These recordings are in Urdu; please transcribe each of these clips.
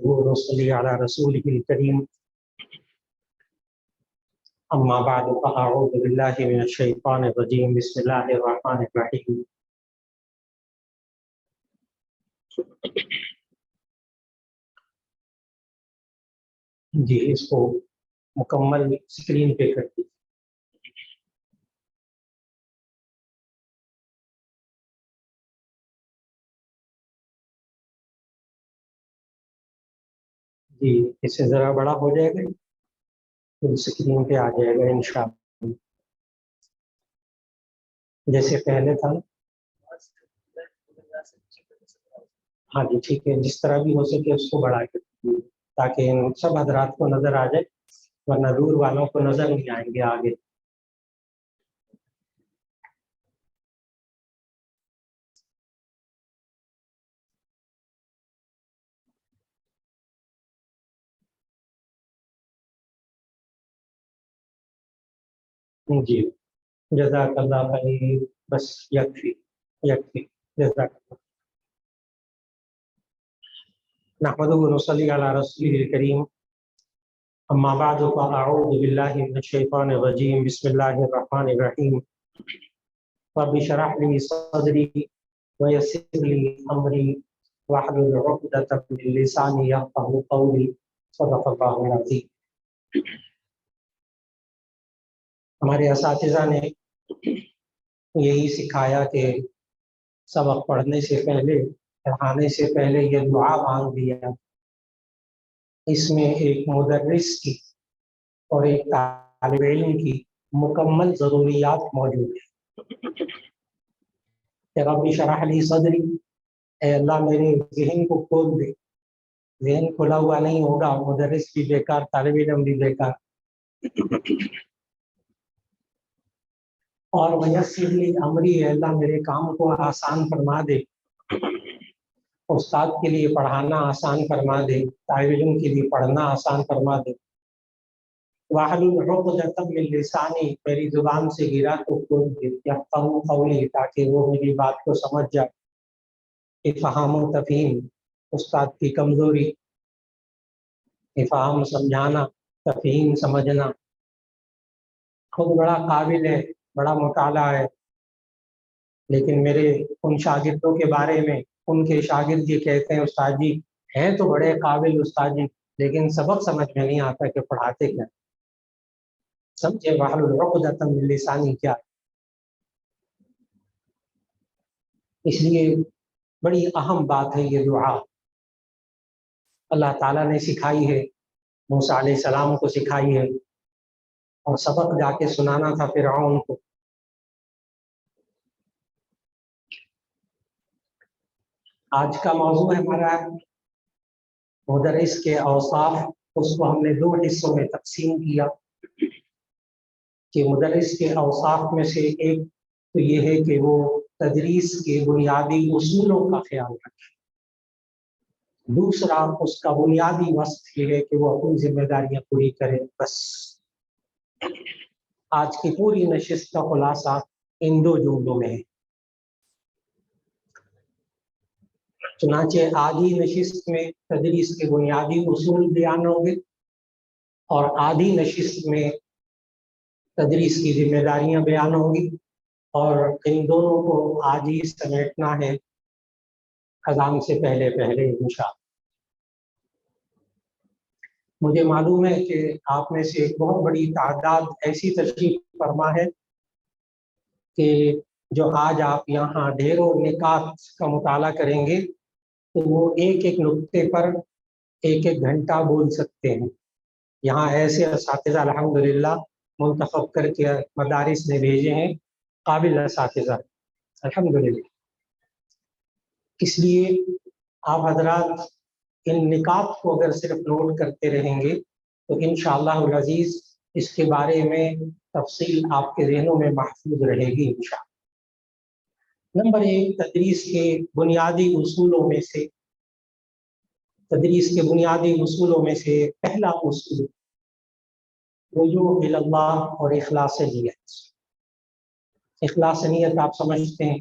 ونصلي على رسوله الكريم أما بعد فأعوذ بالله من الشيطان الرجيم بسم الله الرحمن الرحيم جی اس کو مکمل اسکرین پہ کر دی. جی اس سے ذرا بڑا ہو جائے گا، پھر اسکرین پہ آ جائے گا انشاءاللہ جیسے پہلے تھا. ہاں جی ٹھیک ہے، جس طرح بھی ہو سکے اس کو بڑھا کے تاکہ ان سب حضرات کو نظر آ جائے، ورنہ دور والوں کو نظر نہیں آئیں گے آگے. جی جزاک اللہ خیر، بس یکفی جزاک اللہ. نحمده ونصلي على رسوله الكريم اما بعد فاعوذ بالله من الشيطان الرجيم بسم الله الرحمن الرحيم رب اشرح لي صدري ويسر لي امري واحلل عقدة من لساني يفقهوا قولي صدق الله العظيم. ہمارے اساتذہ نے یہی سکھایا کہ سبق پڑھنے سے پہلے، پڑھانے سے پہلے یہ دعا مانگ دیا. اس میں ایک مدرس کی اور ایک طالب علم کی مکمل ضروریات موجود ہیں. رب اشرح لی صدری، اے اللہ میرے ذہن کو کھول دے. ذہن کھلا ہوا نہیں ہوگا، مدرس بھی بیکار، طالب علم بھی بیکار. اور ویسر لی امری، اے اللہ میرے کام کو آسان فرما دے. استاد کے لیے پڑھانا آسان فرما دے، طالب علم کے لیے پڑھنا آسان فرما دے. واحلل عقدۃ من لسانی، میری زبان سے گرا کو کھول دے. یفقہوا قولی، تاکہ وہ میری بات کو سمجھ جائے. افہام و تفہیم استاد کی کمزوری، افہام سمجھانا، تفہیم سمجھنا. خود بڑا قابل ہے، بڑا مطالعہ ہے، لیکن میرے ان شاگردوں کے بارے میں ان کے شاگرد یہ کہتے ہیں استاد جی ہیں تو بڑے قابل استاد جی، لیکن سبق سمجھ میں نہیں آتا کہ پڑھاتے کیا. سمجھے واحلل عقدۃ من لسانی کیا. اس لیے بڑی اہم بات ہے یہ دعا، اللہ تعالیٰ نے سکھائی ہے، موسیٰ علیہ السلام کو سکھائی ہے، اور سبق جا کے سنانا تھا فرعون کو. آج کا موضوع ہے ہمارا مدرس کے اوصاف. اس کو ہم نے دو حصوں میں تقسیم کیا کہ مدرس کے اوصاف میں سے ایک تو یہ ہے کہ وہ تدریس کے بنیادی اصولوں کا خیال رکھے. دوسرا اس کا بنیادی وصف یہ ہے کہ وہ اپنی ذمہ داریاں پوری کرے. بس آج کی پوری نشست کا خلاصہ ان دو جملوں میں ہے. چنانچہ آدھی نشست میں تدریس کے بنیادی اصول بیان ہوں گے، اور آدھی نشست میں تدریس کی ذمہ داریاں بیان ہوں گی، اور ان دونوں کو آج ہی سمیٹنا ہے اذان سے پہلے انشاءاللہ. مجھے معلوم ہے کہ آپ میں سے ایک بہت بڑی تعداد ایسی تشریف فرما ہے کہ جو آج آپ یہاں ڈھیروں نکات کا مطالعہ کریں گے تو وہ ایک ایک نقطے پر ایک ایک گھنٹہ بول سکتے ہیں. یہاں ایسے اساتذہ الحمدللہ منتخب کر کے مدارس نے بھیجے ہیں، قابل اساتذہ الحمدللہ. اس لیے آپ حضرات ان نکات کو اگر صرف نوٹ کرتے رہیں گے تو انشاءاللہ العزیز اس کے بارے میں تفصیل آپ کے ذہنوں میں محفوظ رہے گی انشاءاللہ. نمبر ایک، تدریس کے بنیادی اصولوں میں سے پہلا اصول رجوع الی اللہ اور اخلاص نیت۔ اخلاص نیت آپ سمجھتے ہیں،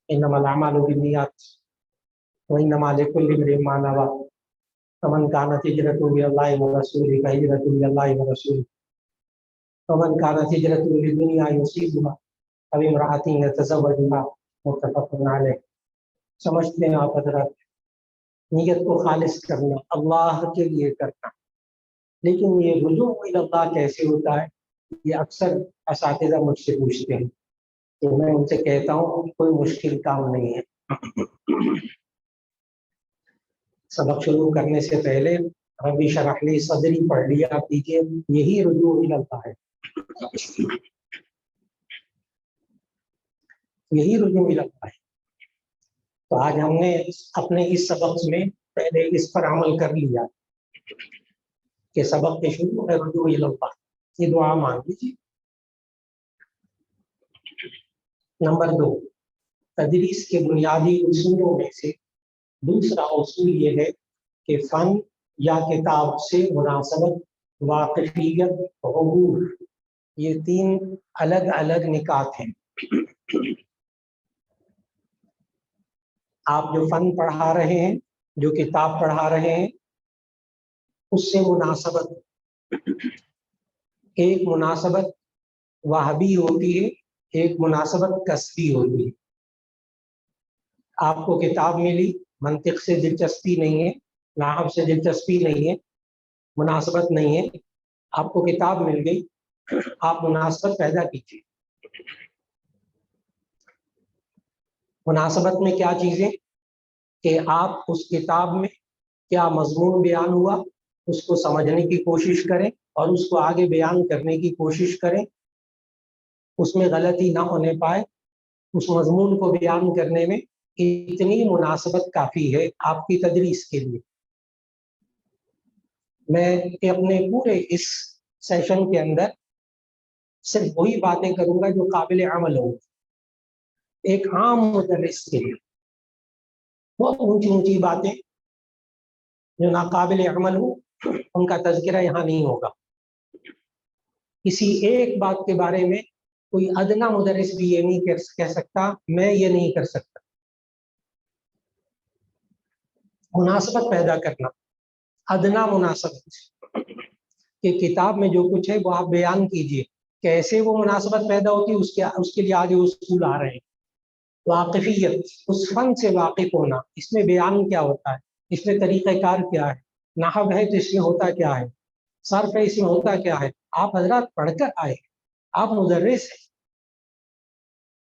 انما الاعمال بالنیات وانما لکل امرئ ما نوى، فمن كانت هجرته الى الله ورسوله فهجرته الى الله ورسوله، فمن كانت هجرته للدنيا يصيبها او امرأة يتزوجها، متفق علیہ۔ سمجھتے ہیں آپ حضرات، نیت کو خالص کرنا، اللہ کے لیے کرنا۔ لیکن یہ رجوع الی اللہ کیسے ہوتا ہے، یہ اکثر اساتذہ مجھ سے پوچھتے ہیں، تو میں ان سے کہتا ہوں کوئی مشکل کام نہیں ہے۔ سبق شروع کرنے سے پہلے رب اشرح لی صدری پڑھ لیا کیجیے، یہی رجوع الی اللہ ہے، یہی رجوع الی اللہ ہے۔ تو آج ہم نے اپنے اس سبق میں پہلے اس پر عمل کر لیا کہ سبق کے شروع ہے رجوع الی اللہ، یہ دعا مانگ لیجیے۔ نمبر دو، تدریس کے بنیادی اصولوں میں سے دوسرا اصول یہ ہے کہ فن یا کتاب سے مناسبت، واقفیت، عبور، یہ تین الگ الگ نکات ہیں۔ آپ جو فن پڑھا رہے ہیں، جو کتاب پڑھا رہے ہیں، اس سے مناسبت، ایک مناسبت وہبی ہوتی ہے، ایک مناسبت کسبی ہوتی ہے۔ آپ کو کتاب ملی، منطق سے دلچسپی نہیں ہے، نحو سے دلچسپی نہیں ہے، مناسبت نہیں ہے، آپ کو کتاب مل گئی، آپ مناسبت پیدا کیجیے۔ مناسبت میں کیا چیزیں کہ آپ اس کتاب میں کیا مضمون بیان ہوا اس کو سمجھنے کی کوشش کریں اور اس کو آگے بیان کرنے کی کوشش کریں، اس میں غلطی نہ ہونے پائے، اس مضمون کو بیان کرنے میں اتنی مناسبت کافی ہے آپ کی تدریس کے لیے۔ میں اپنے پورے اس سیشن کے اندر صرف وہی باتیں کروں گا جو قابل عمل ہوں، ایک عام مدرس کے لیے بہت اونچی اونچی باتیں جو ناقابل عمل ہوں ان کا تذکرہ یہاں نہیں ہوگا۔ کسی ایک بات کے بارے میں کوئی ادنا مدرس بھی یہ نہیں کہہ سکتا، میں یہ نہیں کر سکتا۔ مناسبت پیدا کرنا، ادنا مناسبت کہ کتاب میں جو کچھ ہے وہ آپ بیان کیجئے، کیسے وہ مناسبت پیدا ہوتی ہے اس کے لیے آگے اصول آ رہے ہیں۔ واقفیت، اس فن سے واقف ہونا، اس میں بیان کیا ہوتا ہے، اس میں طریقہ کار کیا ہے، نحو ہے تو اس میں ہوتا کیا ہے، صرف ہے اس میں ہوتا کیا ہے۔ آپ حضرات پڑھ کر آئے، آپ مدرس ہیں،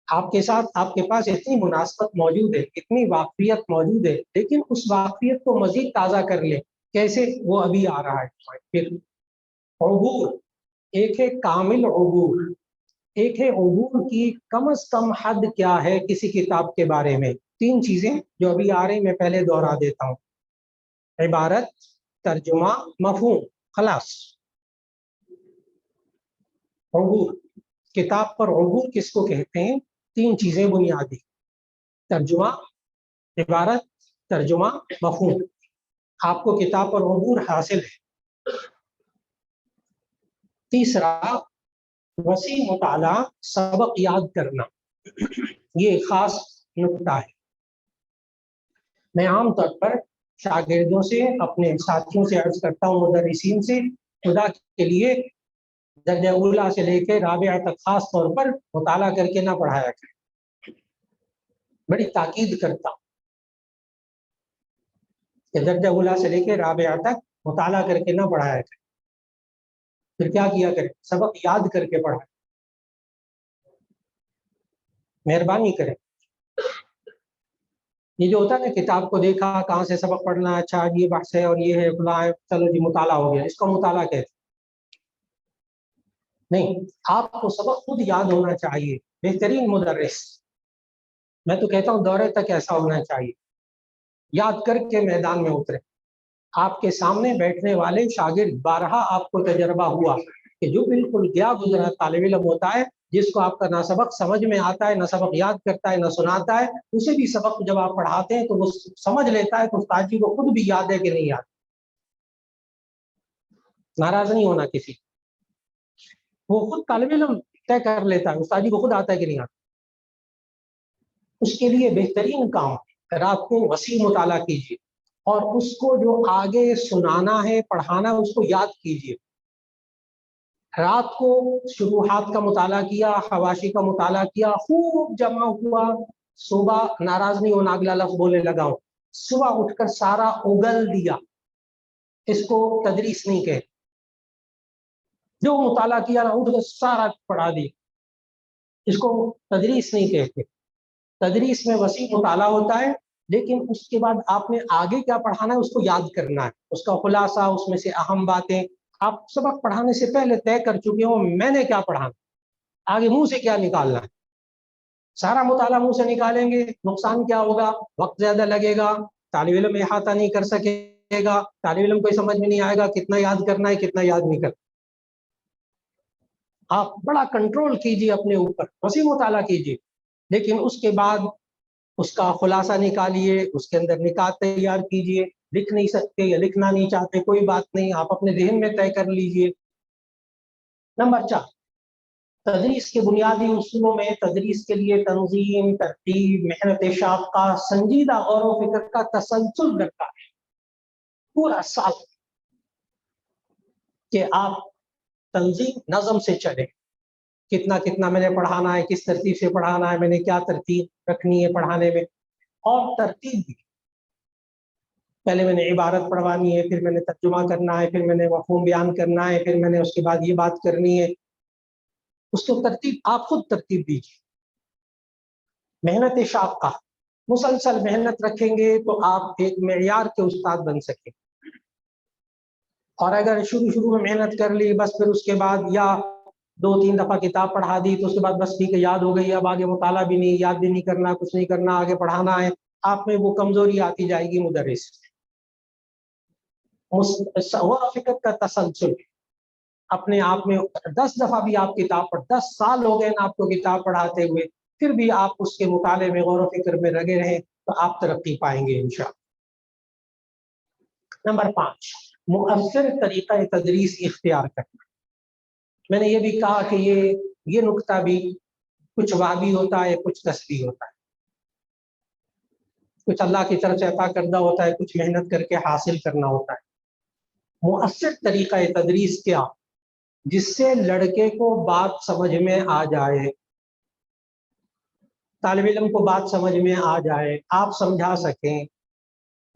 آپ کے ساتھ آپ کے پاس اتنی مناسبت موجود ہے، اتنی واقفیت موجود ہے، لیکن اس واقفیت کو مزید تازہ کر لیں۔ کیسے؟ وہ ابھی آ رہا ہے۔ پھر عبور، ایک ہے کامل عبور، ایک ہے عبور کی کم از کم حد کیا ہے کسی کتاب کے بارے میں۔ تین چیزیں جو ابھی آ رہی میں پہلے دوہرا دیتا ہوں، عبارت، ترجمہ، مفہوم، خلاص۔ عبور، کتاب پر عبور کس کو کہتے ہیں؟ تین چیزیں بنیادی، ترجمہ، عبارت، ترجمہ، مفہوم۔ آپ کو کتاب پر عبور حاصل ہے۔ تیسرا، وسیع مطالعہ، سبق یاد کرنا، یہ خاص نکتہ ہے۔ میں عام طور پر شاگردوں سے، اپنے ساتھیوں سے عرض کرتا ہوں، مدرسین سے، خدا کے لیے درجہ اولا سے لے کے رابعہ تک خاص طور پر مطالعہ کر کے نہ پڑھایا کریں۔ بڑی تاکید کرتا ہوں کہ درجہ اولا سے لے کے رابعہ تک مطالعہ کر کے نہ پڑھایا کریں۔ پھر کیا کیا کریں؟ سبق یاد کر کے پڑھائیں۔ مہربانی کریں۔ یہ جو ہوتا ہے نا، کتاب کو دیکھا، کہاں سے سبق پڑھنا، اچھا یہ بحث ہے اور یہ ہے فلاں ہے، چلو جی مطالعہ ہو گیا، اس کو مطالعہ کہتے نہیں۔ آپ کو سبق خود یاد ہونا چاہیے۔ بہترین مدرس، میں تو کہتا ہوں دورے تک ایسا ہونا چاہیے، یاد کر کے میدان میں اترے۔ آپ کے سامنے بیٹھنے والے شاگرد، بارہا آپ کو تجربہ ہوا کہ جو بالکل گیا گزرا طالب علم ہوتا ہے، جس کو آپ کا نہ سبق سمجھ میں آتا ہے، نہ سبق یاد کرتا ہے، نہ سناتا ہے، اسے بھی سبق جب آپ پڑھاتے ہیں تو وہ سمجھ لیتا ہے، تو استاد جی کو خود بھی یاد ہے کہ نہیں یاد. ناراض نہیں ہونا کسی، وہ خود طالب علم طے کر لیتا ہے استاد جی کو خود آتا ہے کہ نہیں آتا. اس کے لیے بہترین کام رات کو وسیع مطالعہ کیجیے، اور اس کو جو آگے سنانا ہے پڑھانا اس کو یاد کیجیے. رات کو شروحات کا مطالعہ کیا، حواشی کا مطالعہ کیا، خوب جمع ہوا، صبح ناراض نہیں ہونا اگلا لفظ بولنے لگا ہوں، صبح اٹھ کر سارا اگل دیا. اس کو تدریس نہیں کہتے. جو مطالعہ کیا نا اٹھ کر سارا پڑھا دیا، اس کو تدریس نہیں کہتے. تدریس میں وسیع مطالعہ ہوتا ہے، لیکن اس کے بعد آپ نے آگے کیا پڑھانا ہے اس کو یاد کرنا ہے، اس کا خلاصہ، اس میں سے اہم باتیں آپ سبق پڑھانے سے پہلے طے کر چکے ہو میں نے کیا پڑھانا، آگے منہ سے کیا نکالنا ہے. سارا مطالعہ منہ سے نکالیں گے نقصان کیا ہوگا؟ وقت زیادہ لگے گا، طالب علم احاطہ نہیں کر سکے گا، طالب علم کو سمجھ میں نہیں آئے گا کتنا یاد کرنا ہے کتنا یاد نہیں کرنا. آپ بڑا کنٹرول کیجیے اپنے اوپر، وسیع مطالعہ کیجیے، لیکن اس کے بعد اس کا خلاصہ نکالیے، اس کے اندر نکات تیار کیجیے. لکھ نہیں سکتے یا لکھنا نہیں چاہتے کوئی بات نہیں، آپ اپنے ذہن میں طے کر لیجیے. نمبر 4، تدریس کے بنیادی اصولوں میں تدریس کے لیے تنظیم، ترتیب، محنت شاق کا سنجیدہ غور و فکر کا تسلسل درکار ہے. پورا سال کہ آپ تنظیم نظم سے چلے، کتنا کتنا میں نے پڑھانا ہے، کس ترتیب سے پڑھانا ہے، میں نے کیا ترتیب رکھنی ہے پڑھانے میں. اور ترتیب بھی، پہلے میں نے عبارت پڑھوانی ہے، پھر میں نے ترجمہ کرنا ہے، پھر میں نے مفہوم بیان کرنا ہے، پھر میں نے اس کے بعد یہ بات کرنی ہے. اس کو ترتیب آپ خود ترتیب دیجیے. محنت شاق کا مسلسل محنت رکھیں گے تو آپ ایک معیار کے استاد بن سکیں. اور اگر شروع میں محنت کر لی بس پھر اس کے بعد یا 2-3 دفعہ کتاب پڑھا دی تو اس کے بعد بس ٹھیک ہے یاد ہو گئی، اب آگے مطالعہ بھی نہیں، یاد بھی نہیں کرنا، کچھ نہیں کرنا، آگے پڑھانا ہے، آپ میں وہ کمزوری آتی جائے گی. مدرس فکر کا تسلسل، اپنے آپ میں 10 دفعہ بھی آپ کتاب پڑھ، 10 سال ہو گئے نا آپ کو کتاب پڑھاتے ہوئے، پھر بھی آپ اس کے مطالعے میں غور و فکر میں لگے رہیں تو آپ ترقی پائیں گے انشاءاللہ. نمبر 5، مؤثر طریقہ تدریس اختیار کرنا. میں نے یہ بھی کہا کہ یہ نقطہ بھی کچھ واجبی ہوتا ہے، کچھ تسبیح ہوتا ہے، کچھ اللہ کی طرف سے عطا کردہ ہوتا ہے، کچھ محنت کر کے حاصل کرنا ہوتا ہے. مؤثر طریقہ تدریس کیا؟ جس سے لڑکے کو بات سمجھ میں آ جائے، طالب علم کو بات سمجھ میں آ جائے، آپ سمجھا سکیں.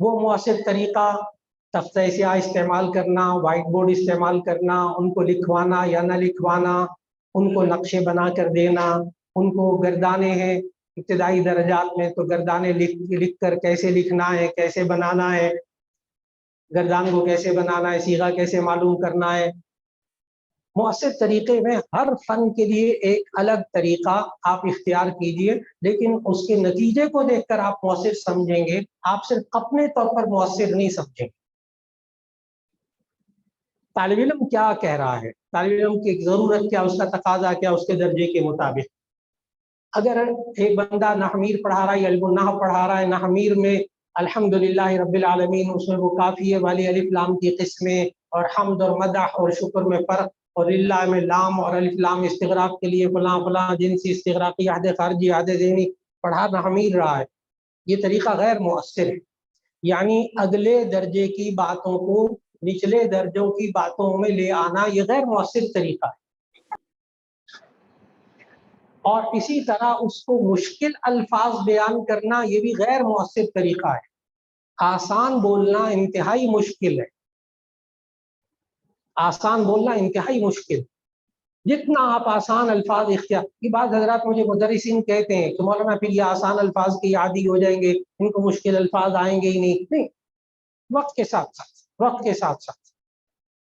وہ مؤثر طریقہ تختہ سیاہ استعمال کرنا، وائٹ بورڈ استعمال کرنا، ان کو لکھوانا یا نہ لکھوانا، ان کو نقشے بنا کر دینا، ان کو گردانے ہیں ابتدائی درجات میں تو گردانے لکھ کر کیسے لکھنا ہے، کیسے بنانا ہے، گردان کو کیسے بنانا ہے، صیغہ کیسے معلوم کرنا ہے. مؤثر طریقے میں ہر فن کے لیے ایک الگ طریقہ آپ اختیار کیجئے، لیکن اس کے نتیجے کو دیکھ کر آپ مؤثر سمجھیں گے، آپ صرف اپنے طور پر مؤثر نہیں سمجھیں گے. طالب علم کیا کہہ رہا ہے، طالب علم کی ضرورت کیا، اس کا تقاضا کیا، اس کے درجے کے مطابق. اگر ایک بندہ نحمیر پڑھا رہا ہے یا علم النحو پڑھا رہا ہے، نحمیر میں الحمدللہ رب العالمین، اس میں وہ کافیہ والی الف لام کی قسمیں اور حمد اور مدح اور شکر میں فرق، اور اللہ میں لام اور الف لام استغراق کے لیے فلاں فلاں جنسی استغراقی عہد خارجی عہد ذہنی پڑھا نحمیر رہا ہے، یہ طریقہ غیر مؤثر ہے. یعنی اگلے درجے کی باتوں کو نچلے درجوں کی باتوں میں لے آنا یہ غیر مؤثر طریقہ ہے. اور اسی طرح اس کو مشکل الفاظ بیان کرنا یہ بھی غیر مؤثر طریقہ ہے. آسان بولنا انتہائی مشکل ہے، آسان بولنا انتہائی مشکل. جتنا آپ آسان الفاظ اختیار کی، بعض حضرات مجھے مدرسین کہتے ہیں کہ مولانا پھر یہ آسان الفاظ کی عادی ہو جائیں گے، ان کو مشکل الفاظ آئیں گے ہی نہیں. وقت کے ساتھ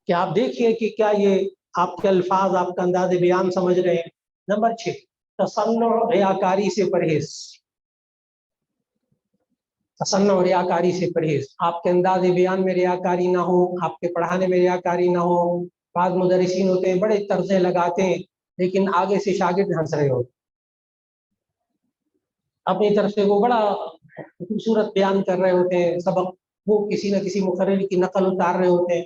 کہ آپ دیکھیے کہ کیا یہ آپ کے الفاظ، آپ کا انداز بیان سمجھ رہے ہیں. نمبر 6، تصنع ریاکاری سے پرہیز. تصنع ریاکاری سے پرہیز، آپ کے انداز بیان میں ریاکاری نہ ہو، آپ کے پڑھانے میں ریاکاری نہ ہو. بعض مدرسین ہوتے ہیں بڑے طرزیں لگاتے ہیں لیکن آگے سے شاگرد ہنس رہے ہوتے، اپنی طرف سے وہ بڑا خوبصورت بیان کر رہے ہوتے ہیں سبق، وہ کسی نہ کسی مقرر کی نقل اتار رہے ہوتے ہیں،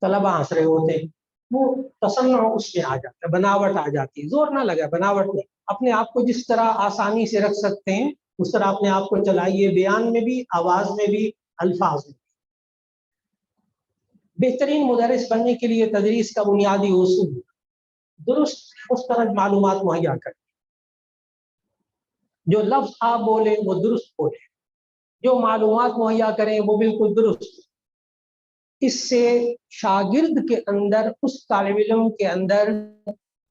طلبہ ہنس رہے ہوتے ہیں، وہ تصنع اس میں آ جاتا ہے، بناوٹ آ جاتی ہے، زور نہ لگا، بناوٹ نہیں، اپنے آپ کو جس طرح آسانی سے رکھ سکتے ہیں اس طرح اپنے آپ کو چلائیے، بیان میں بھی، آواز میں بھی، الفاظ میں بھی۔ بہترین مدرس بننے کے لیے تدریس کا بنیادی اصول درست مستند معلومات مہیا کریں، جو لفظ آپ بولیں وہ درست بولیں، جو معلومات مہیا کریں وہ بالکل درست۔ اس سے شاگرد کے اندر، اس طالب علم کے اندر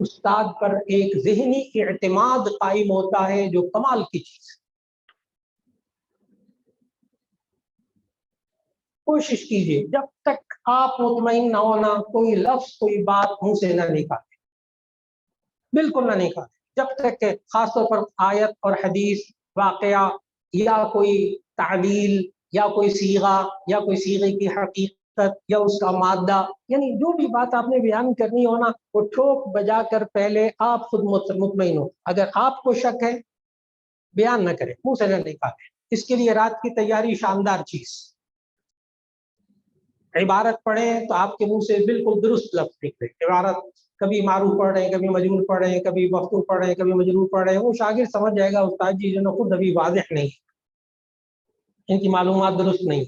استاد پر ایک ذہنی اعتماد قائم ہوتا ہے جو کمال کی چیز ہے۔ کوشش کیجیے جب تک آپ مطمئن نہ ہونا کوئی لفظ کوئی بات منہ سے نہ نکالے، بالکل نہ نکالے، جب تک کہ خاص طور پر آیت اور حدیث، واقعہ یا کوئی تعلیل یا کوئی صیغہ یا کوئی صیغے کی حقیقت یا اس کا مادہ، یعنی جو بھی بات آپ نے بیان کرنی ہو نا، وہ ٹھوک بجا کر پہلے آپ خود مطمئن ہو۔ اگر آپ کو شک ہے بیان نہ کریں، منہ سے نہ نکالیں۔ اس کے لیے رات کی تیاری شاندار چیز۔ عبارت پڑھیں تو آپ کے منہ سے بالکل درست لفظ نکلے۔ عبارت کبھی معروف پڑھ رہے ہیں، کبھی مجرور پڑھ رہے ہیں، کبھی مفتوح پڑھ رہے ہیں، کبھی مجرور پڑھ رہے ہیں، وہ شاگرد سمجھ جائے گا استاد جی جو خود ابھی واضح نہیں، ان کی معلومات درست نہیں۔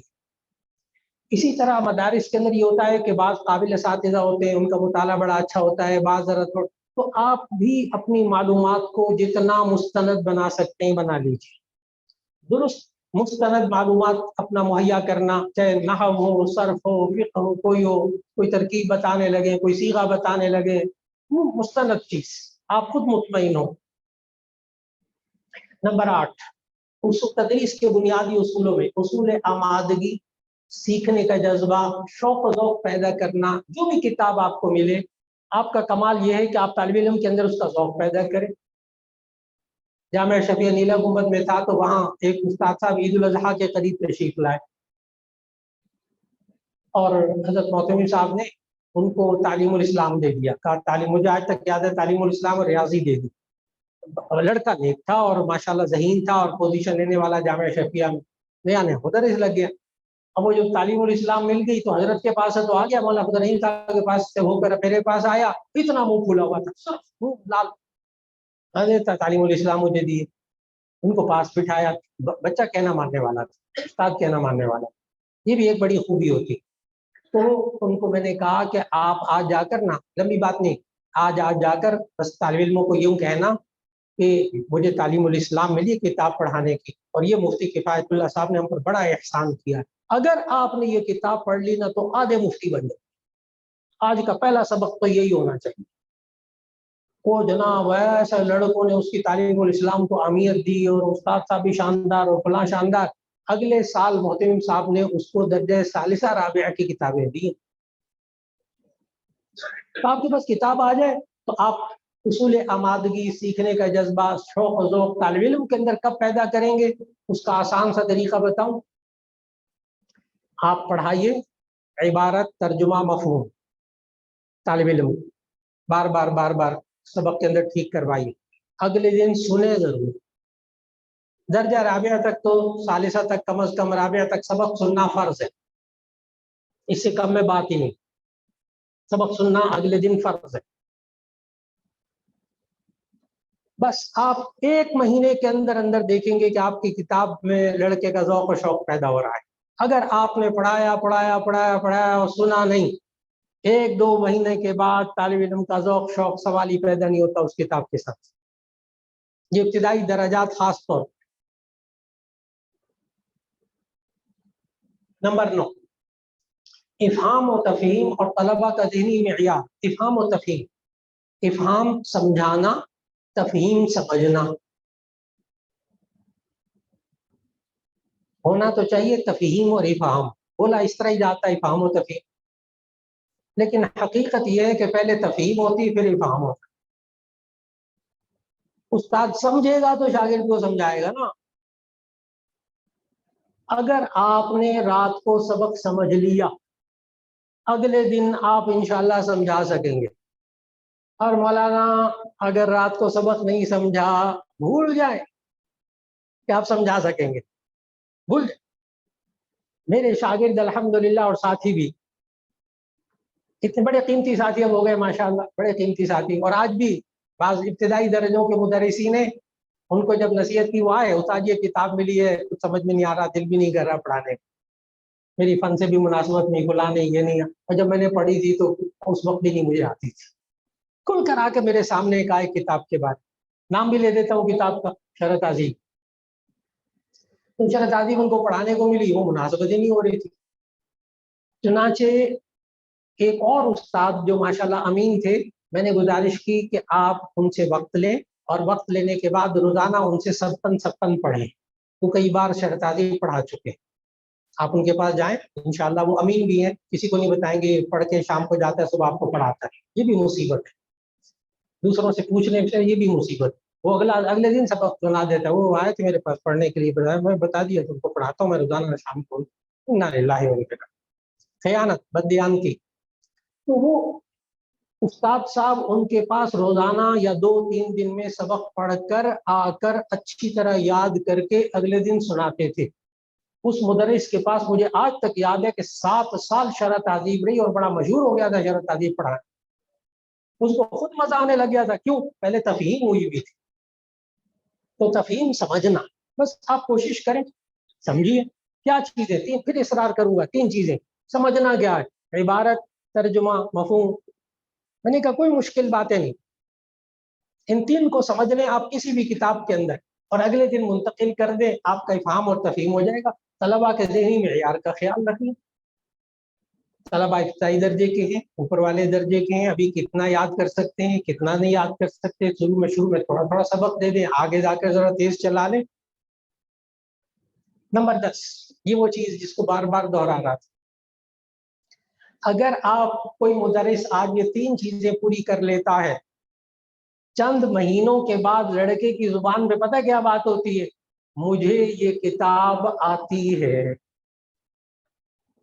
اسی طرح مدارس کے اندر یہ ہوتا ہے کہ بعض قابل اساتذہ ہوتے ہیں، ان کا مطالعہ بڑا اچھا ہوتا ہے، بعض ذرا تو آپ بھی اپنی معلومات کو جتنا مستند بنا سکتے ہیں بنا لیجیے۔ درست مستند معلومات اپنا مہیا کرنا، چاہے نحو ہو، صرف ہو، فقہ ہو، کوئی ترکیب بتانے لگے، کوئی صیغہ بتانے لگے، وہ مستند چیز، آپ خود مطمئن ہو۔ نمبر 8، اصول تدریس کے بنیادی اصولوں میں اصول آمادگی، سیکھنے کا جذبہ، شوق و ذوق پیدا کرنا۔ جو بھی کتاب آپ کو ملے، آپ کا کمال یہ ہے کہ آپ طالب علم کے اندر اس کا ذوق پیدا کریں۔ جامعہ شفیع نیلا گنبد میں تھا تو وہاں ایک استاد صاحب عید الاضحیٰ کے قریب تشریف لائے اور حضرت محتمی صاحب نے ان کو تعلیم الاسلام دے دیا، کہا تعلیم، مجھے آج تک یاد ہے تعلیم الاسلام اور ریاضی دے دی۔ لڑکا نیک تھا اور ماشاءاللہ ذہین تھا اور پوزیشن لینے والا جامعہ شفیع میں، نیا نیا مدرس لگ گیا۔ اب وہ جو تعلیم الاسلام مل گئی تو حضرت کے پاس ہے تو آ گیا، مولانا عبدالرحیم صاحب کے پاس سے ہو کر میرے پاس آیا، اتنا منہ پھولا ہوا تھا، صرف منہ لال۔ حضرت تعلیم الاسلام مجھے دیے، ان کو پاس بٹھایا، بچہ کہنا ماننے والا تھا، استاد کہنا ماننے والا، یہ بھی ایک بڑی خوبی ہوتی۔ تو ان کو میں نے کہا کہ آپ آج جا کر نا، لمبی بات نہیں، آج جا کر بس طالب علموں کو یوں کہنا کہ مجھے تعلیم الاسلام ملی کتاب پڑھانے کی، اور یہ مفتی کفایت اللہ صاحب نے ہم پر بڑا احسان کیا، اگر آپ نے یہ کتاب پڑھ لی نا تو آدھے مفتی بن جائے۔ آج کا پہلا سبق تو یہی ہونا چاہیے۔ وہ جناب ایسا لڑکوں نے اس کی تعلیم الاسلام کو اہمیت دی، اور استاد صاحب بھی شاندار اور فلاں شاندار۔ اگلے سال محتمم صاحب نے اس کو درجہ ثالثہ رابعہ کی کتابیں دی۔ تو آپ کے پاس کتاب آ جائے تو آپ اصول آمادگی، سیکھنے کا جذبہ، شوق و ذوق طالب علم کے اندر کب پیدا کریں گے؟ اس کا آسان سا طریقہ بتاؤں، آپ پڑھائیے عبارت، ترجمہ، مفہوم، طالب علم بار بار بار بار سبق کے اندر ٹھیک کروائیے، اگلے دن سنیں ضرور۔ درجہ رابعہ تک تو، ثالثہ تک کم از کم رابعہ تک سبق سننا فرض ہے، اس سے کم میں بات ہی نہیں، سبق سننا اگلے دن فرض ہے۔ بس آپ ایک مہینے کے اندر اندر دیکھیں گے کہ آپ کی کتاب میں لڑکے کا ذوق و شوق پیدا ہو رہا ہے۔ اگر آپ نے پڑھایا پڑھایا پڑھایا پڑھایا اور سنا نہیں، ایک دو مہینے کے بعد طالب علم کا ذوق شوق سوال ہی پیدا نہیں ہوتا اس کتاب کے ساتھ۔ یہ ابتدائی درجات خاص طور پر۔ نمبر 9، افہام و تفہیم اور طلبہ کا ذہنی معیار۔ افہام و تفہیم، افہام سمجھانا، تفہیم سمجھنا، ہونا تو چاہیے تفہیم اور افہام، بولا اس طرح ہی جاتا ہے افہام و تفہیم، لیکن حقیقت یہ ہے کہ پہلے تفہیم ہوتی پھر افہام ہوتا۔ استاد سمجھے گا تو شاگرد کو سمجھائے گا نا۔ اگر آپ نے رات کو سبق سمجھ لیا، اگلے دن آپ انشاءاللہ سمجھا سکیں گے۔ اور مولانا اگر رات کو سبق نہیں سمجھا بھول جائے کہ آپ سمجھا سکیں گے؟ بھول جائے. میرے شاگرد الحمدللہ اور ساتھی بھی اتنے بڑے قیمتی ساتھی اب ہو گئے ماشاءاللہ، بڑے قیمتی ساتھی. اور آج بھی بعض ابتدائی درجوں کے مدرسین ہیں، ان کو جب نصیحت کی وہ آئے استاد یہ کتاب ملی ہے کچھ سمجھ میں نہیں آ رہا، دل بھی نہیں کر رہا پڑھانے، میری فن سے بھی مناسبت نہیں، فلاں نہیں، یہ نہیں. اور جب میں نے پڑھی تھی تو اس وقت بھی نہیں مجھے آتی تھی. کھل کر آ کے میرے سامنے ایک آئے کتاب کے بارے، نام بھی لے دیتا ہوں کتاب کا، شرح تہذیب. شرح تہذیب ان کو پڑھانے کو ملی، وہ مناسبت ہی نہیں ہو رہی تھی. چنانچہ ایک اور استاد جو ماشاءاللہ امین تھے، میں نے گزارش کی کہ آپ ان سے وقت لیں اور وقت لینے کے بعد روزانہ ان سے 57 پڑھیں. وہ کئی بار شرح تہذیب پڑھا چکے، آپ ان کے پاس جائیں انشاءاللہ. وہ امین بھی ہیں، کسی کو نہیں بتائیں گے پڑھ کے شام کو جاتا ہے صبح آپ کو پڑھاتا ہے، یہ بھی مصیبت ہے. دوسروں سے پوچھنے سے یہ بھی مصیبت. وہ اگلے دن سبق سنا دیتا ہے. وہ آئے تھے میرے پاس پڑھنے کے لیے، بتایا میں بتا دیا تم کو پڑھاتا ہوں میں روزانہ شام کو. انا للہ و انا الیہ راجعون. خیانت، بددیانتی. تو وہ استاد صاحب ان کے پاس روزانہ یا 2-3 دن میں سبق پڑھ کر آ کر اچھی طرح یاد کر کے اگلے دن سناتے تھے. اس مدرس کے پاس مجھے آج تک یاد ہے کہ 7 سال شرح تہذیب رہی اور بڑا مشہور ہو گیا تھا شرح تہذیب پڑھا. اس کو خود مزہ آنے لگ گیا تھا. کیوں؟ پہلے تفہیم ہوئی بھی تھی. تو تفہیم سمجھنا، بس آپ کوشش کریں سمجھیے کیا چیزیں تین، پھر اصرار کروں گا 3 چیزیں. سمجھنا کیا ہے؟ عبارت، ترجمہ، مفہوم. میں نے کہا کوئی مشکل باتیں نہیں، ان 3 کو سمجھ لیں آپ کسی بھی کتاب کے اندر اور اگلے دن منتقل کر دیں، آپ کا افہام اور تفہیم ہو جائے گا. طلبا کے ذہنی معیار کا خیال رکھیں. طلبا ابتدائی درجے کے ہیں، اوپر والے درجے کے ہیں، ابھی کتنا یاد کر سکتے ہیں کتنا نہیں یاد کر سکتے. شروع میں تھوڑا تھوڑا سبق دے دیں، آگے جا کر ذرا تیز چلا لیں. نمبر 10، یہ وہ چیز جس کو بار بار دہرا رہا تھا. اگر آپ کوئی مدرس آج یہ 3 چیزیں پوری کر لیتا ہے، چند مہینوں کے بعد لڑکے کی زبان پہ پتہ کیا بات ہوتی ہے؟ مجھے یہ کتاب آتی ہے.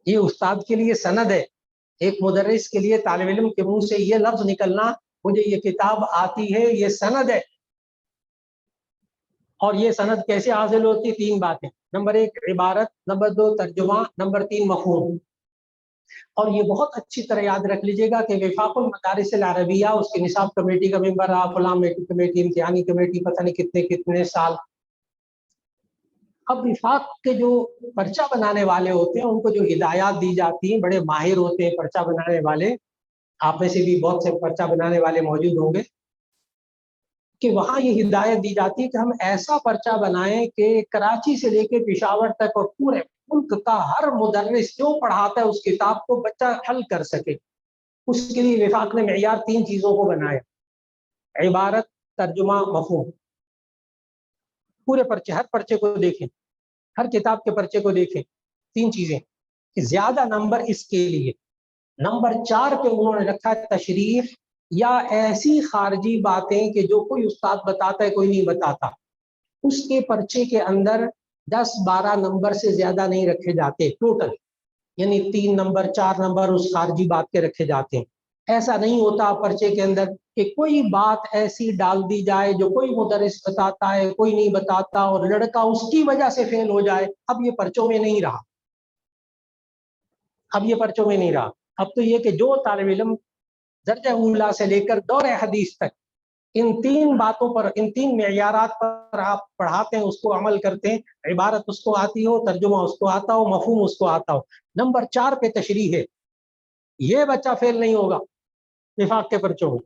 یہ استاد کے لیے سند ہے. ایک مدرس کے لیے طالب علم کے منہ سے یہ لفظ نکلنا مجھے یہ کتاب آتی ہے، یہ سند ہے. اور یہ سند کیسے حاصل ہوتی؟ 3 باتیں. نمبر 1 عبارت، نمبر 2 ترجمہ، نمبر 3 مفہوم. اور یہ بہت اچھی طرح یاد رکھ لیجیے گا کہ وفاق المدارس العربیہ اس کے نصاب کمیٹی کا ممبر رہا، فلاں کمیٹی، امتحانی کمیٹی، پتہ نہیں کتنے سال. اب وفاق کے جو پرچہ بنانے والے ہوتے ہیں ان کو جو ہدایات دی جاتی ہیں، بڑے ماہر ہوتے ہیں پرچہ بنانے والے، آپ میں سے بھی بہت سے پرچہ بنانے والے موجود ہوں گے، کہ وہاں یہ ہدایت دی جاتی ہے کہ ہم ایسا پرچہ بنائیں کہ کراچی سے لے کے پشاور تک اور پورے ملک کا ہر مدرس جو پڑھاتا ہے اس کتاب کو بچہ حل کر سکے. اس کے لیے وفاق نے معیار 3 چیزوں کو بنایا: عبارت، ترجمہ، مفہوم. پورے پرچے، ہر پرچے کو دیکھیں، ہر کتاب کے پرچے کو دیکھیں. 3 چیزیں کہ زیادہ نمبر اس کے لیے. نمبر 4 پہ انہوں نے رکھا تشریح یا ایسی خارجی باتیں کہ جو کوئی استاد بتاتا ہے کوئی نہیں بتاتا. اس کے پرچے کے اندر 10-12 نمبر سے زیادہ نہیں رکھے جاتے ٹوٹل، یعنی 3 نمبر 4 نمبر اس خارجی بات کے رکھے جاتے ہیں. ایسا نہیں ہوتا پرچے کے اندر کہ کوئی بات ایسی ڈال دی جائے جو کوئی مدرس بتاتا ہے کوئی نہیں بتاتا اور لڑکا اس کی وجہ سے فیل ہو جائے. اب یہ پرچوں میں نہیں رہا، اب یہ پرچوں میں نہیں رہا. اب تو یہ کہ جو طالب علم درجہ اولا سے لے کر دور حدیث تک ان 3 باتوں پر، ان 3 معیارات پر آپ پڑھاتے ہیں، اس کو عمل کرتے ہیں، عبارت اس کو آتی ہو، ترجمہ اس کو آتا ہو، مفہوم اس کو آتا ہو. نمبر 4 پہ تشریح ہے. یہ بچہ فیل نہیں ہوگا وفاق کے پرچوں میں.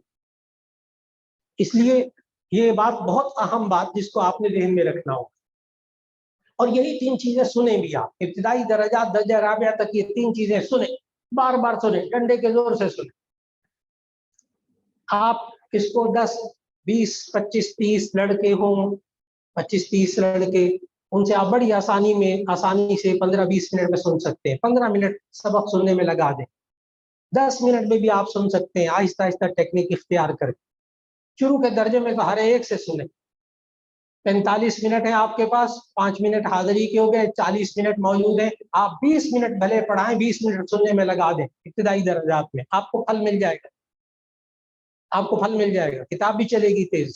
اس لیے یہ بات بہت اہم بات جس کو آپ نے ذہن میں رکھنا ہوگا. اور یہی 3 چیزیں سنیں بھی آپ ابتدائی درجات درجہ رابعہ تک، یہ 3 چیزیں سنیں، بار بار سنیں، ڈنڈے کے زور سے سنیں. آپ اس کو 10 20 25 30 لڑکے ہوں، 25 30 لڑکے، ان سے آپ بڑی آسانی سے 15-20 منٹ میں سن سکتے ہیں. 15 منٹ سبق سننے میں لگا دیں، 10 منٹ میں بھی آپ سن سکتے ہیں. آہستہ آہستہ ٹیکنیک اختیار کریں. شروع کے درجے میں تو ہر ایک سے سنیں. 45 منٹ ہے آپ کے پاس، 5 منٹ حاضری کے ہو گئے، 40 منٹ موجود ہیں. آپ 20 منٹ بھلے پڑھائیں، 20 منٹ سننے میں لگا دیں ابتدائی درجات میں، آپ کو پھل مل جائے گا. آپ کو پھل مل جائے گا، کتاب بھی چلے گی تیز۔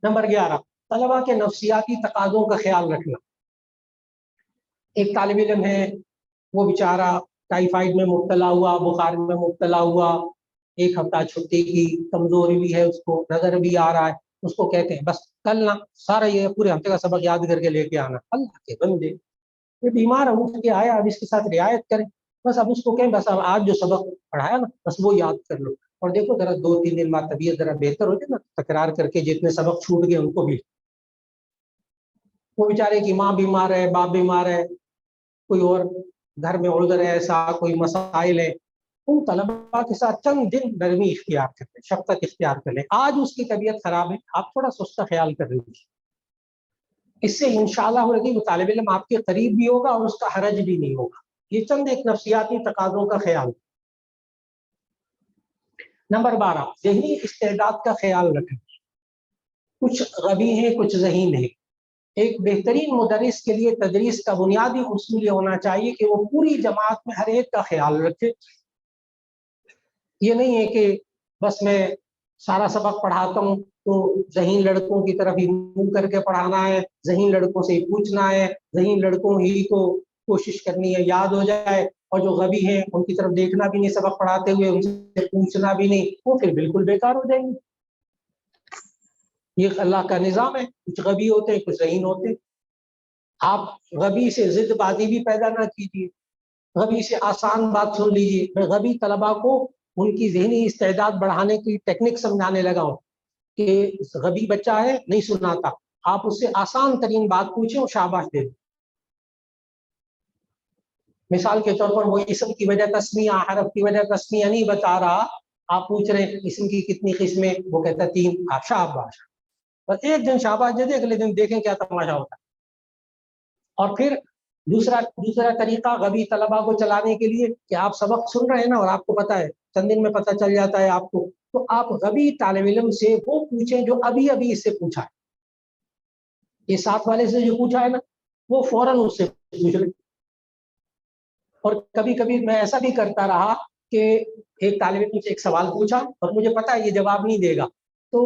نمبر 11، طلبا کے نفسیاتی تقاضوں کا خیال رکھنا۔ ایک طالب علم ہے، وہ بیچارہ ٹائیفائڈ میں مبتلا ہوا، بخار میں مبتلا ہوا، 1 ہفتہ چھٹی کی، کمزوری بھی ہے، اس کو نظر بھی آ رہا ہے، اس کو کہتے ہیں بس کل نا سارا یہ پورے ہفتے کا سبق یاد کر کے لے کے آنا۔ اللہ کے بندے، یہ بیمار ہے، اٹھ کے آیا، اب اس کے ساتھ رعایت کریں، بس اب اس کو کہیں بس اب آج جو سبق پڑھایا نا بس وہ یاد کر لو، اور دیکھو ذرا 2-3 دن بعد طبیعت ذرا بہتر ہو جائے نا، تکرار کر کے جتنے سبق چھوٹ گئے ان کو بھی۔ وہ بیچارے کی ماں بیمار ہے، باپ بیمار ہے، کوئی اور گھر میں عذر ہے، ایسا کوئی مسائل ہے، ان طلبا کے ساتھ چند دن نرمی اختیار کر لیں، شفقت اختیار کر لیں۔ آج اس کی طبیعت خراب ہے، آپ تھوڑا سا اس کا خیال کر لیجیے، اس سے انشاءاللہ وہ طالب علم آپ کے قریب بھی ہوگا اور اس کا حرج بھی نہیں ہوگا۔ یہ چند ایک نفسیاتی تقاضوں کا خیال۔ نمبر 12، ذہنی استعداد کا خیال رکھیں۔ کچھ غبی ہیں، کچھ ذہین ہیں۔ ایک بہترین مدرس کے لیے تدریس کا بنیادی اصول یہ ہونا چاہیے کہ وہ پوری جماعت میں ہر ایک کا خیال رکھے۔ یہ نہیں ہے کہ بس میں سارا سبق پڑھاتا ہوں تو ذہین لڑکوں کی طرف ہی منہ کر کے پڑھانا ہے، ذہین لڑکوں سے ہی پوچھنا ہے، ذہین لڑکوں ہی کو کوشش کرنی ہے یاد ہو جائے، اور جو غبی ہیں ان کی طرف دیکھنا بھی نہیں سبق پڑھاتے ہوئے، ان سے پوچھنا بھی نہیں، وہ پھر بالکل بیکار ہو جائیں گے۔ یہ اللہ کا نظام ہے، کچھ غبی ہوتے ہیں، کچھ ذہین ہوتے ہیں۔ آپ غبی سے ضد بازی بھی پیدا نہ کیجیے، غبی سے آسان بات سن لیجیے۔ میں غبی طلبا کو ان کی ذہنی استعداد بڑھانے کی ٹیکنک سمجھانے لگا ہوں کہ غبی بچہ ہے نہیں سناتا، آپ اس سے آسان ترین بات پوچھیں اور شاباش دے دیں۔ مثال کے طور پر وہ اسم کی وجہ تسمیہ، حرف کی وجہ تسمیہ نہیں بتا رہا، آپ پوچھ رہے ہیں اسم کی کتنی قسمیں، وہ کہتا 3، آپ شاباش، بس ایک دن شاباش دے دیں، اگلے دن دیکھیں کیا تماشا ہوتا ہے۔ اور پھر دوسرا طریقہ غبی طلبا کو چلانے کے لیے کہ آپ سبق سن رہے ہیں نا اور آپ کو پتا ہے چند دن میں پتہ چل جاتا ہے آپ کو، تو آپ غبی طالب علم سے وہ پوچھیں جو ابھی ابھی اس سے پوچھا ہے۔ یہ ساتھ والے سے جو پوچھا ہے نا وہ فوراً اس سے پوچھ لیں۔ اور کبھی کبھی میں ایسا بھی کرتا رہا کہ ایک طالب علم سے ایک سوال پوچھا اور مجھے پتا ہے یہ جواب نہیں دے گا، تو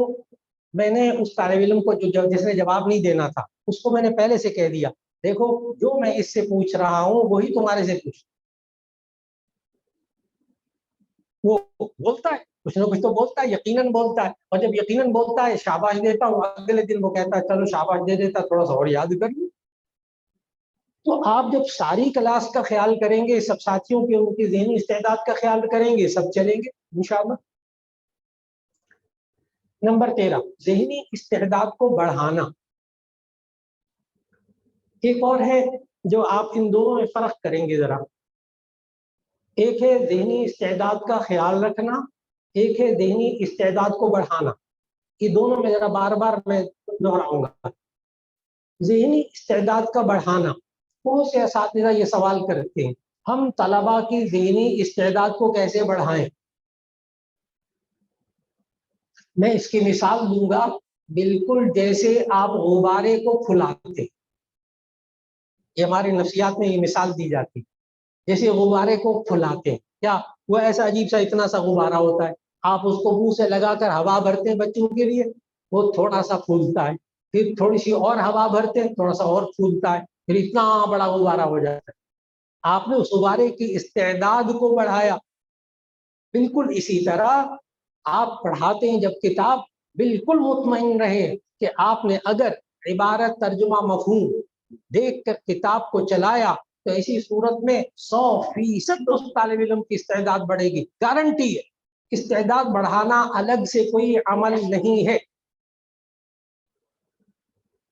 میں نے اس طالب علم کو جس نے جواب نہیں دینا تھا اس کو میں نے پہلے سے کہہ دیا، دیکھو جو میں اس سے پوچھ رہا ہوں وہی تمہارے سے پوچھ، وہ بولتا ہے کچھ نہ کچھ تو بولتا ہے، یقیناً بولتا ہے، اور جب یقیناً بولتا ہے شاباش دیتا ہوں، اگلے دن وہ کہتا ہے چلو شاباش دے دیتا، تھوڑا سا اور یاد کر لوں۔ تو آپ جب ساری کلاس کا خیال کریں گے، سب ساتھیوں کے ان کی ذہنی استعداد کا خیال کریں گے، سب چلیں گے انشاءاللہ۔ نمبر 13، ذہنی استعداد کو بڑھانا۔ ایک اور ہے جو آپ ان دونوں میں فرق کریں گے ذرا، ایک ہے ذہنی استعداد کا خیال رکھنا، ایک ہے ذہنی استعداد کو بڑھانا۔ یہ دونوں میں ذرا بار بار میں دہراؤں گا۔ ذہنی استعداد کا بڑھانا، بہت سے اساتذہ یہ سوال کرتے ہیں ہم طلبا کی ذہنی استعداد کو کیسے بڑھائیں؟ میں اس کی مثال دوں گا، بالکل جیسے آپ غبارے کو پھلاتے، یہ ہمارے نفسیات میں یہ مثال دی جاتی، جیسے غبارے کو پھلاتے ہیں، کیا وہ ایسا عجیب سا اتنا سا غبارہ ہوتا ہے، آپ اس کو منہ سے لگا کر ہوا بھرتے ہیں بچوں کے لیے، وہ تھوڑا سا پھولتا ہے، پھر تھوڑی سی اور ہوا بھرتے ہیں، تھوڑا سا اور پھولتا ہے، پھر اتنا بڑا غبارہ ہو جاتا ہے۔ آپ نے اس غبارے کی استعداد کو بڑھایا۔ بالکل اسی طرح آپ پڑھاتے ہیں جب کتاب، بالکل مطمئن رہے کہ آپ نے اگر عبارت ترجمہ مفہوم دیکھ کر کتاب کو چلایا تو اسی صورت میں 100% اس طالب علم کی استعداد بڑھے گی، گارنٹی ہے۔ استعداد بڑھانا الگ سے کوئی عمل نہیں ہے،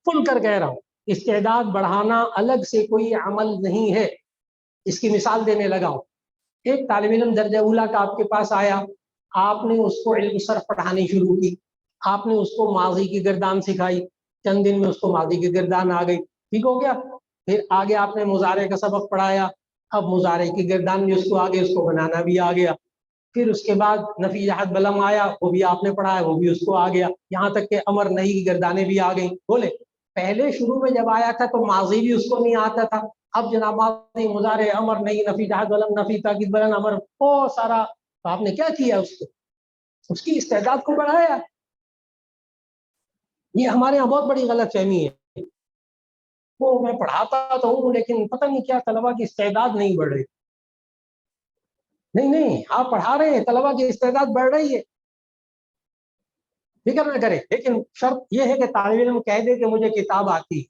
کھل کر کہہ رہا ہوں، استعداد بڑھانا الگ سے کوئی عمل نہیں ہے۔ اس کی مثال دینے لگا ہوں، ایک طالب علم درجہ اولا کا آپ کے پاس آیا، آپ نے اس کو علم صرف پڑھانی شروع کی، آپ نے اس کو ماضی کی گردان سکھائی، چند دن میں اس کو ماضی کی گردان آ گئی، ٹھیک ہو گیا۔ پھر آگے آپ نے مضارع کا سبق پڑھایا، اب مضارع کی گردان بھی اس کو آگے، اس کو بنانا بھی آ گیا۔ پھر اس کے بعد نفی جہت بلم آیا، وہ بھی آپ نے پڑھایا، وہ بھی اس کو آ گیا، یہاں تک کہ امر نہیں کی گردانیں بھی آ گئیں۔ بولے پہلے شروع میں جب آیا تھا تو ماضی بھی اس کو نہیں آتا تھا، اب جناب مضارع امر نہیں نفی جہت بلم نفی تاکید بلن امر بہت سارا، تو آپ نے کیا کیا اس کو اس کی استعداد کو بڑھایا. یہ ہمارے یہاں بہت بڑی غلط فہمی ہے. وہ میں پڑھاتا تو ہوں لیکن پتہ نہیں کیا طلبا کی استعداد نہیں بڑھ رہی. نہیں آپ پڑھا رہے ہیں, طلبا کی استعداد بڑھ رہی ہے, فکر نہ کریں, لیکن شرط یہ ہے کہ طالب علم کہہ دے کہ مجھے کتاب آتی.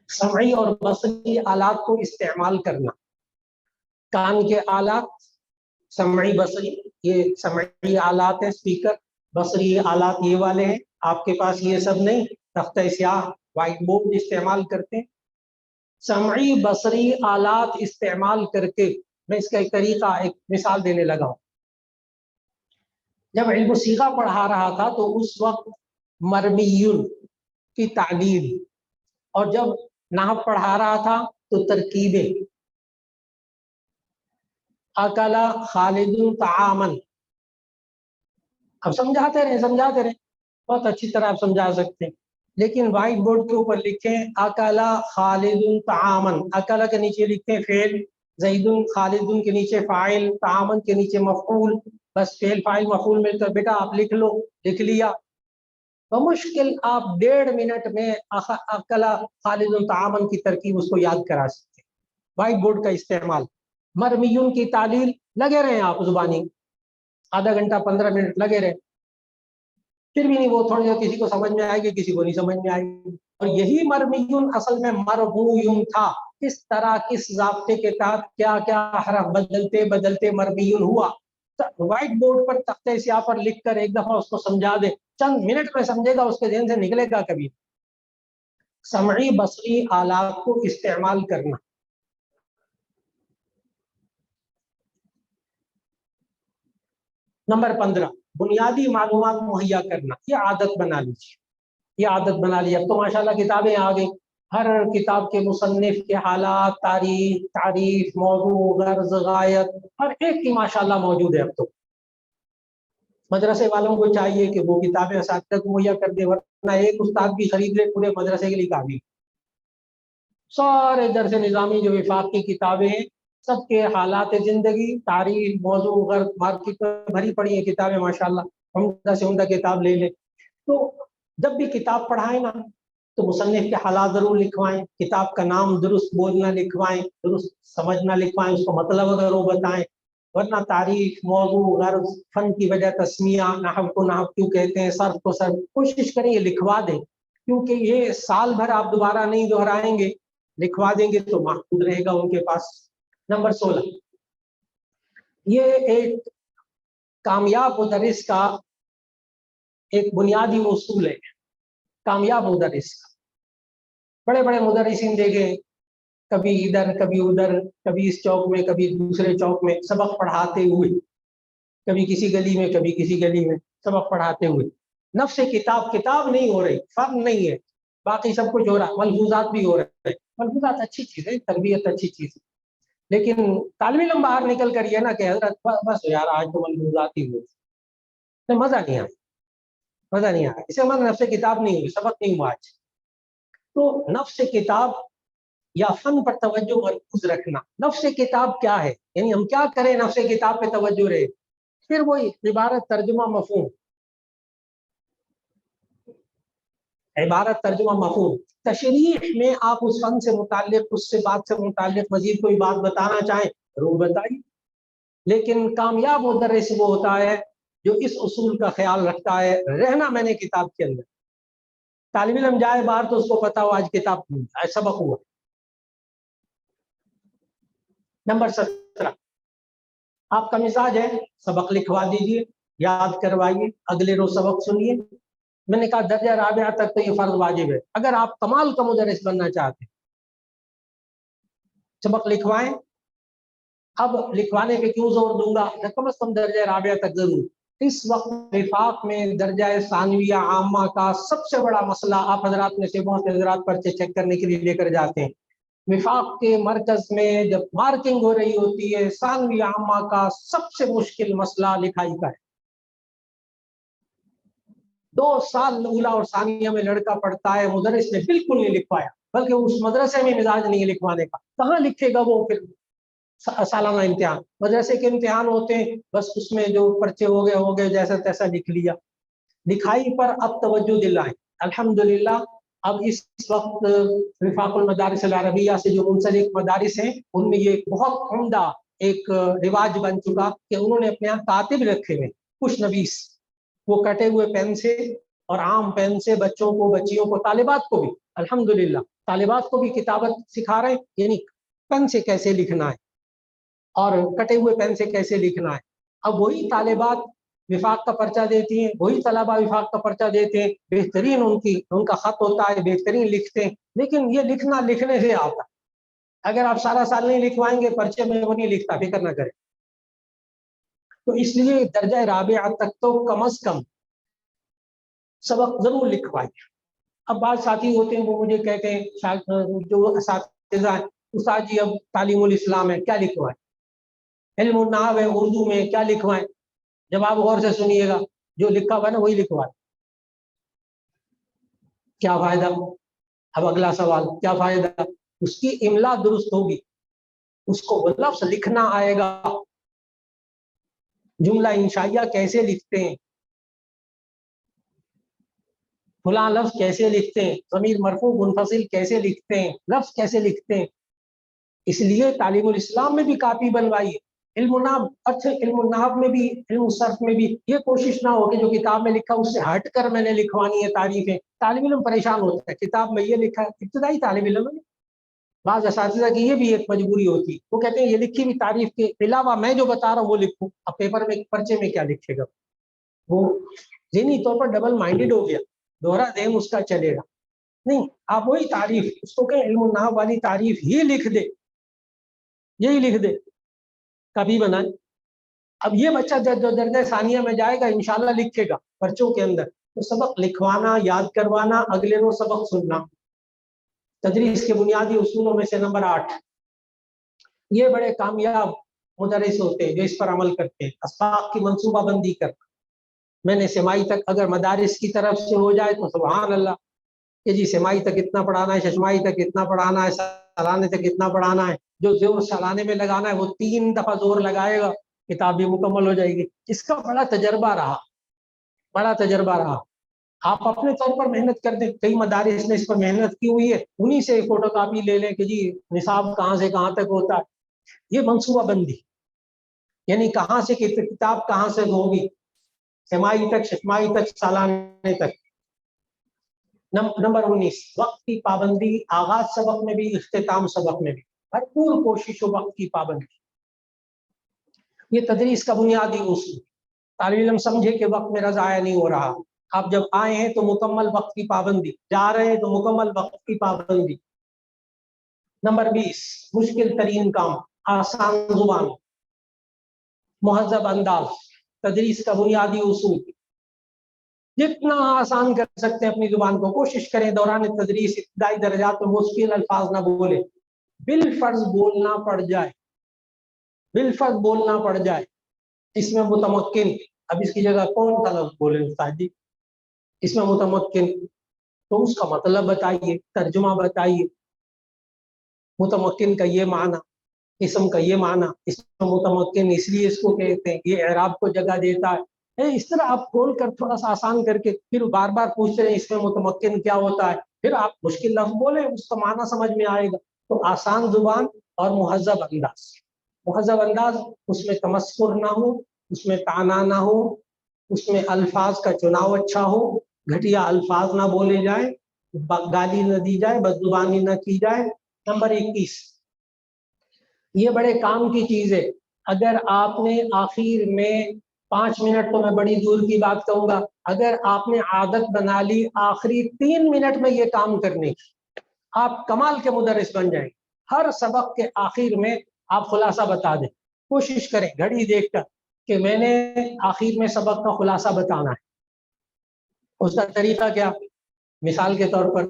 سمعی اور بصری آلات کو استعمال کرنا, کان کے آلات سمعی بصری, یہ سمعی آلات ہیں, اسپیکر. بصری آلات یہ والے ہیں, آپ کے پاس یہ سب نہیں, تختہ سیاہ وائٹ بورڈ استعمال کرتے ہیں. سمعی بصری آلات استعمال کر کے میں اس کا ایک طریقہ, ایک مثال دینے لگا ہوں. جب علم صیغہ پڑھا رہا تھا تو اس وقت مرمیون کی تعلیل, اور جب نحو پڑھا رہا تھا تو ترکیبیں. اکلا خالد طعامن, اب سمجھاتے رہے, بہت اچھی طرح آپ سمجھا سکتے ہیں, لیکن وائٹ بورڈ کے اوپر لکھیں اکلا خالد طعامن, اکلا کے نیچے لکھیں فعل, زید خالد کے نیچے فاعل, طعامن کے نیچے مفعول, بس فعل فاعل مفعول مل کر بیٹا آپ لکھ لو, لکھ لیا. بمشکل آپ 1.5 منٹ میں اکلا خالد طعامن کی ترکیب اس کو یاد کرا سکتے ہیں. وائٹ بورڈ کا استعمال. مرمیون کی تعلیل لگے رہے آپ زبانی, آدھا گھنٹہ 15 منٹ لگے رہے, پھر بھی نہیں, وہ تھوڑی دیر کسی کو سمجھ میں آئے گی, کسی کو نہیں سمجھ میں آئے گی. اور یہی مرمیون اصل میں مربویون تھا, کس طرح کس ضابطے کے تحت کیا کیا حرف بدلتے بدلتے مرمیون ہوا. وائٹ بورڈ پر تختہ سیاہ پر لکھ کر ایک دفعہ اس کو سمجھا دے, چند منٹ میں سمجھے گا, اس کے ذہن سے نکلے گا کبھی. سمعی بصری آلات کو استعمال کرنا. نمبر 15, بنیادی معلومات مہیا کرنا. یہ عادت بنا لیجیے, یہ عادت بنا لی. اب تو ماشاءاللہ کتابیں آ گئی, ہر کتاب کے مصنف کے حالات, تاریخ, تعریف, موضوع, غرض, غایت, ہر ایک کی ماشاءاللہ موجود ہے. اب تو مدرسے والوں کو چاہیے کہ وہ کتابیں اساتذہ کو مہیا کر دے, ورنہ ایک استاد بھی خرید لے پورے مدرسے کے لیے کافی. سارے درس نظامی جو وفاق کی کتابیں ہیں, سب کے حالات زندگی, تاریخ, موضوع, غرض, مارکیٹ میں بھری پڑی ہیں کتابیں ماشاءاللہ. عمدہ سے عمدہ کتاب لے لیں. تو جب بھی کتاب پڑھائیں نا تو مصنف کے حالات ضرور لکھوائیں, کتاب کا نام درست بولنا لکھوائیں, درست سمجھنا لکھوائیں, اس کو مطلب اگر وہ بتائیں. ورنہ تاریخ, موضوع, غرض, فن کی وجہ تسمیہ, نحو کو نحو کیوں کہتے ہیں, صرف کو صرف, کوشش کریں یہ لکھوا دیں, کیونکہ یہ سال بھر آپ دوبارہ نہیں دہرائیں گے, لکھوا دیں گے تو محفوظ رہے گا ان کے پاس. نمبر 16, یہ ایک کامیاب مدرس کا ایک بنیادی اصول ہے. کامیاب مدرس کا, بڑے بڑے مدرسین دیکھیں, کبھی ادھر کبھی ادھر, کبھی اس چوک میں کبھی دوسرے چوک میں سبق پڑھاتے ہوئے, کبھی کسی گلی میں کبھی کسی گلی میں سبق پڑھاتے ہوئے. نفس کتاب نہیں ہو رہی, فن نہیں ہے, باقی سب کچھ ہو رہا, ملفوظات بھی ہو رہے ہیں. ملفوظات اچھی چیز ہے, تربیت اچھی چیز ہے, لیکن طالب علم باہر نکل کر یہ نا کہ حضرت بس یار آج تو ملفوظات ہی ہوئے, مزہ نہیں آیا, مزہ نہیں آیا. اسے ہمارا نفس کتاب نہیں ہوئی, سبق نہیں ہوا آج. تو نفس کتاب یا فن پر توجہ مرکوز رکھنا. نفس کتاب کیا ہے, یعنی ہم کیا کریں نفس کتاب پہ توجہ رہے. پھر وہی عبارت ترجمہ مفہوم, عبارت ترجمہ مفہوم. تشریح میں آپ اس فن سے متعلق, اس سے بات سے متعلق مزید کوئی بات بتانا چاہیں ضرور بتائیے. لیکن کامیاب مدرس وہ ہوتا ہے جو اس اصول کا خیال رکھتا ہے, رہنا میں نے کتاب کے اندر. طالب علم جائے باہر تو اس کو پتا ہو آج کتاب سبق ہوا. نمبر 17, آپ کا مزاج ہے سبق لکھوا دیجیے, یاد کروائیے, اگلے روز سبق سنیے. میں نے کہا درجہ رابعہ تک تو یہ فرض واجب ہے. اگر آپ کمال کا مدرس بننا چاہتے ہیں, سبق لکھوائیں. اب لکھوانے پہ کیوں زور دوں گا, کم از کم درجہ رابعہ تک ضرور. اس وقت وفاق میں درجہ ثانویہ عامہ کا سب سے بڑا مسئلہ, آپ حضرات میں سے بہت حضرات پرچے چیک کرنے کے لیے لے کر جاتے ہیں, وفاق کے مرکز میں جب مارکنگ ہو رہی ہوتی ہے, ثانویہ عامہ کا سب سے مشکل مسئلہ لکھائی کا ہے. 2 سال اولا اور ثانیہ میں لڑکا پڑھتا ہے, مدرس نے بالکل نہیں لکھوایا, بلکہ اس مدرسے میں مزاج نہیں لکھوانے کا. کہاں لکھے گا وہ پھر, سالانہ امتحان، مدرسے کے امتحان ہوتے ہیں، بس اس میں جو پرچے ہو گئے جیسا تیسا لکھ لیا. لکھائی پر اب توجہ دلائیں. الحمدللہ اب اس وقت وفاق المدارس العربیہ سے جو منسلک مدارس ہیں ان میں یہ بہت عمدہ ایک رواج بن چکا کہ انہوں نے اپنے یہاں کاتب رکھے ہوئے خوش نویس، وہ کٹے ہوئے پین سے اور عام پین سے بچوں کو، بچیوں کو، طالبات کو بھی الحمدللہ طالبات کو بھی کتابت سکھا رہے ہیں، یعنی پین سے کیسے لکھنا ہے اور کٹے ہوئے پین سے کیسے لکھنا ہے. اب وہی طالبات وفاق کا پرچہ دیتی ہیں، وہی طلبہ وفاق کا پرچہ دیتے ہیں، بہترین ان کا خط ہوتا ہے، بہترین لکھتے ہیں، لیکن یہ لکھنا لکھنے سے آتا ہے. اگر آپ سارا سال نہیں لکھوائیں گے پرچے میں وہ نہیں لکھتا، فکر نہ کریں. تو اس لیے درجہ رابعہ تک تو کم از کم سبق ضرور لکھوائیں. اب بعض ساتھی ہوتے ہیں وہ مجھے کہتے ہیں، جو اساتذہ ہیں، استاد جی اب تعلیم الاسلام ہے کیا لکھوائیں، علم النحو ہے اردو میں کیا لکھوائیں. جب آپ غور سے سنیے گا جو لکھا ہوا ہے نا وہی لکھوائیں. کیا فائدہ؟ اب اگلا سوال، کیا فائدہ؟ اس کی املا درست ہوگی، اس کو لفظ لکھنا آئے گا، جملہ انشائیہ کیسے لکھتے ہیں، فلاں لفظ کیسے لکھتے ہیں، ضمیر مرفوع منفصل کیسے لکھتے ہیں، لفظ کیسے لکھتے ہیں. اس لیے تعلیم الاسلام میں بھی کاپی بنوائی ہے. علم النحو، اچھا علم النحو میں بھی، علم الصرف میں بھی یہ کوشش نہ ہو کہ جو کتاب میں لکھا اس سے ہٹ کر میں نے لکھوانی ہے تعریفیں. طالب علم پریشان ہوتا ہے، کتاب میں یہ لکھا ہے، ابتدائی طالب علم ہے. بعض اساتذہ کی یہ بھی ایک مجبوری ہوتی ہے، وہ کہتے ہیں یہ لکھی ہوئی تعریف کے علاوہ میں جو بتا رہا ہوں وہ لکھوں. اب پیپر میں پرچے میں کیا لکھے گا؟ وہ ذہنی طور پر ڈبل مائنڈیڈ ہو گیا، دوہرا ذہن اس کا چلے گا نہیں. آپ وہی تعریف، اس کو کہ علم النحو والی تعریف ہی لکھ دے، یہی لکھ دے، کبھی بنائے. اب یہ بچہ جو درجہ ثانیہ میں جائے گا انشاءاللہ لکھے گا پرچوں کے اندر. تو سبق لکھوانا، یاد کروانا، اگلے روز سبق سننا، تدریس کے بنیادی اصولوں میں سے نمبر 8. یہ بڑے کامیاب مدرس ہوتے ہیں جو اس پر عمل کرتے ہیں. اسباق کی منصوبہ بندی کرنا. میں نے سمائی تک اگر مدارس کی طرف سے ہو جائے تو سبحان اللہ کہ جی سمائی تک اتنا پڑھانا ہے، ششمائی تک اتنا پڑھانا ہے، سالانے تک اتنا پڑھانا ہے. جو زور سالانے میں لگانا ہے وہ 3 دفعہ زور لگائے گا، کتاب بھی مکمل ہو جائے گی. اس کا بڑا تجربہ رہا، بڑا تجربہ رہا. آپ اپنے طور پر محنت کر دیں، کئی مدارس نے اس پر محنت کی ہوئی ہے، انہی سے فوٹو کاپی لے لیں کہ جی نصاب کہاں سے کہاں تک ہوتا ہے. یہ منصوبہ بندی، یعنی کہاں سے کتاب کہاں سے ہوگی، سمائی تک، ششمائی تک، سالانے تک. نمبر 19 وقت کی پابندی، آغاز سبق میں بھی اختتام سبق میں بھی بھرپور کوشش ہو وقت کی پابندی. یہ تدریس کا بنیادی اصول. طالب علم سمجھے کہ وقت میرا ضائع نہیں ہو رہا. آپ جب آئے ہیں تو مکمل وقت کی پابندی، جا رہے ہیں تو مکمل وقت کی پابندی. نمبر 20 مشکل ترین کام، آسان زبان، مہذب انداز. تدریس کا بنیادی اصول، جتنا آسان کر سکتے ہیں اپنی زبان کو کوشش کریں. دوران تدریس ابتدائی درجات میں مشکل الفاظ نہ بولے، بالفرض بولنا پڑ جائے، بالفرض بولنا پڑ جائے. اس میں متمکن، اب اس کی جگہ کون سا لفظ بولے استاد جی، اس میں متمکن تو اس کا مطلب بتائیے، ترجمہ بتائیے. متمکن کا یہ معنی، اسم کا یہ معنی، اس میں متمکن اس لیے اس کو کہتے ہیں، یہ اعراب کو جگہ دیتا ہے. اس طرح آپ کھول کر تھوڑا سا آسان کر کے پھر بار بار پوچھتے ہیں اس میں متمکن کیا ہوتا ہے، پھر آپ مشکل لفظ بولیں اس کا معنی سمجھ میں آئے گا. تو آسان زبان اور مہذب انداز. مہذب انداز، اس میں تمسخر نہ ہو، اس میں طعنہ نہ ہو، اس میں الفاظ کا چناؤ اچھا ہو، گھٹیا الفاظ نہ بولے جائیں، گالی نہ دی جائے، بدزبانی نہ کی جائے. نمبر 21 یہ بڑے کام کی چیز ہے. اگر آپ نے آخر میں 5 منٹ، تو میں بڑی دور کی بات کہوں گا، اگر آپ نے عادت بنا لی آخری 3 منٹ میں یہ کام کرنے کی، آپ کمال کے مدرس بن جائیں. ہر سبق کے آخر میں آپ خلاصہ بتا دیں. کوشش کریں گھڑی دیکھ کر کہ میں نے آخر میں سبق کا خلاصہ بتانا ہے. اس کا طریقہ کیا؟ مثال کے طور پر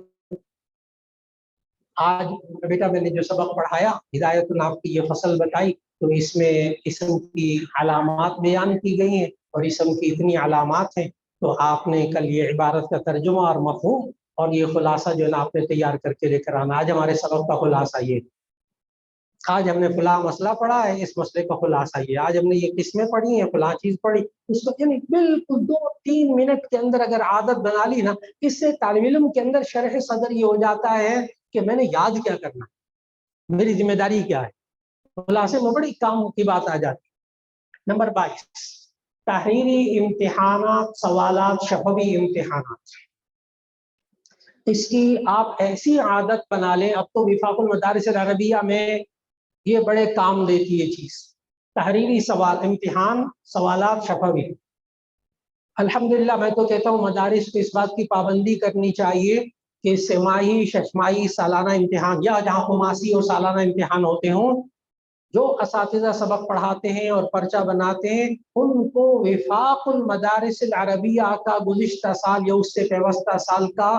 آج بیٹا میں نے جو سبق پڑھایا، ہدایت النحو کی یہ فصل بتائی، تو اس میں اسم کی علامات بیان کی گئی ہیں اور اسم کی اتنی علامات ہیں. تو آپ نے کل یہ عبارت کا ترجمہ اور مفہوم اور یہ خلاصہ جو ہے نا آپ نے تیار کر کے لے کر آنا. آج ہمارے سبق کا خلاصہ یہ. آج ہم نے فلاں مسئلہ پڑھا ہے، اس مسئلے کا خلاصہ یہ، آج ہم نے یہ قسمیں پڑھی ہیں، فلاں چیز پڑھی، اس کو یعنی بالکل 2-3 منٹ کے اندر اگر عادت بنا لی نا، اس سے طالب علم کے اندر شرح صدر یہ ہو جاتا ہے کہ میں نے یاد کیا کرنا، میری ذمہ داری کیا ہے، خلاصے میں بڑی کام کی بات آ جاتی۔ نمبر 22، تحریری امتحانات، سوالات شفوی امتحانات، اس کی آپ ایسی عادت بنا لیں۔ اب تو وفاق المدارس العربیہ میں یہ بڑے کام دیتی ہے چیز، تحریری سوال امتحان، سوالات شفوی۔ الحمدللہ میں تو کہتا ہوں مدارس کو اس بات کی پابندی کرنی چاہیے کہ سماعی، ششماعی، سالانہ امتحان یا جہاں خماسی اور سالانہ امتحان ہوتے ہوں، جو اساتذہ سبق پڑھاتے ہیں اور پرچہ بناتے ہیں ان کو وفاق المدارس العربیہ کا گزشتہ سال یا اس سے پیوستہ سال کا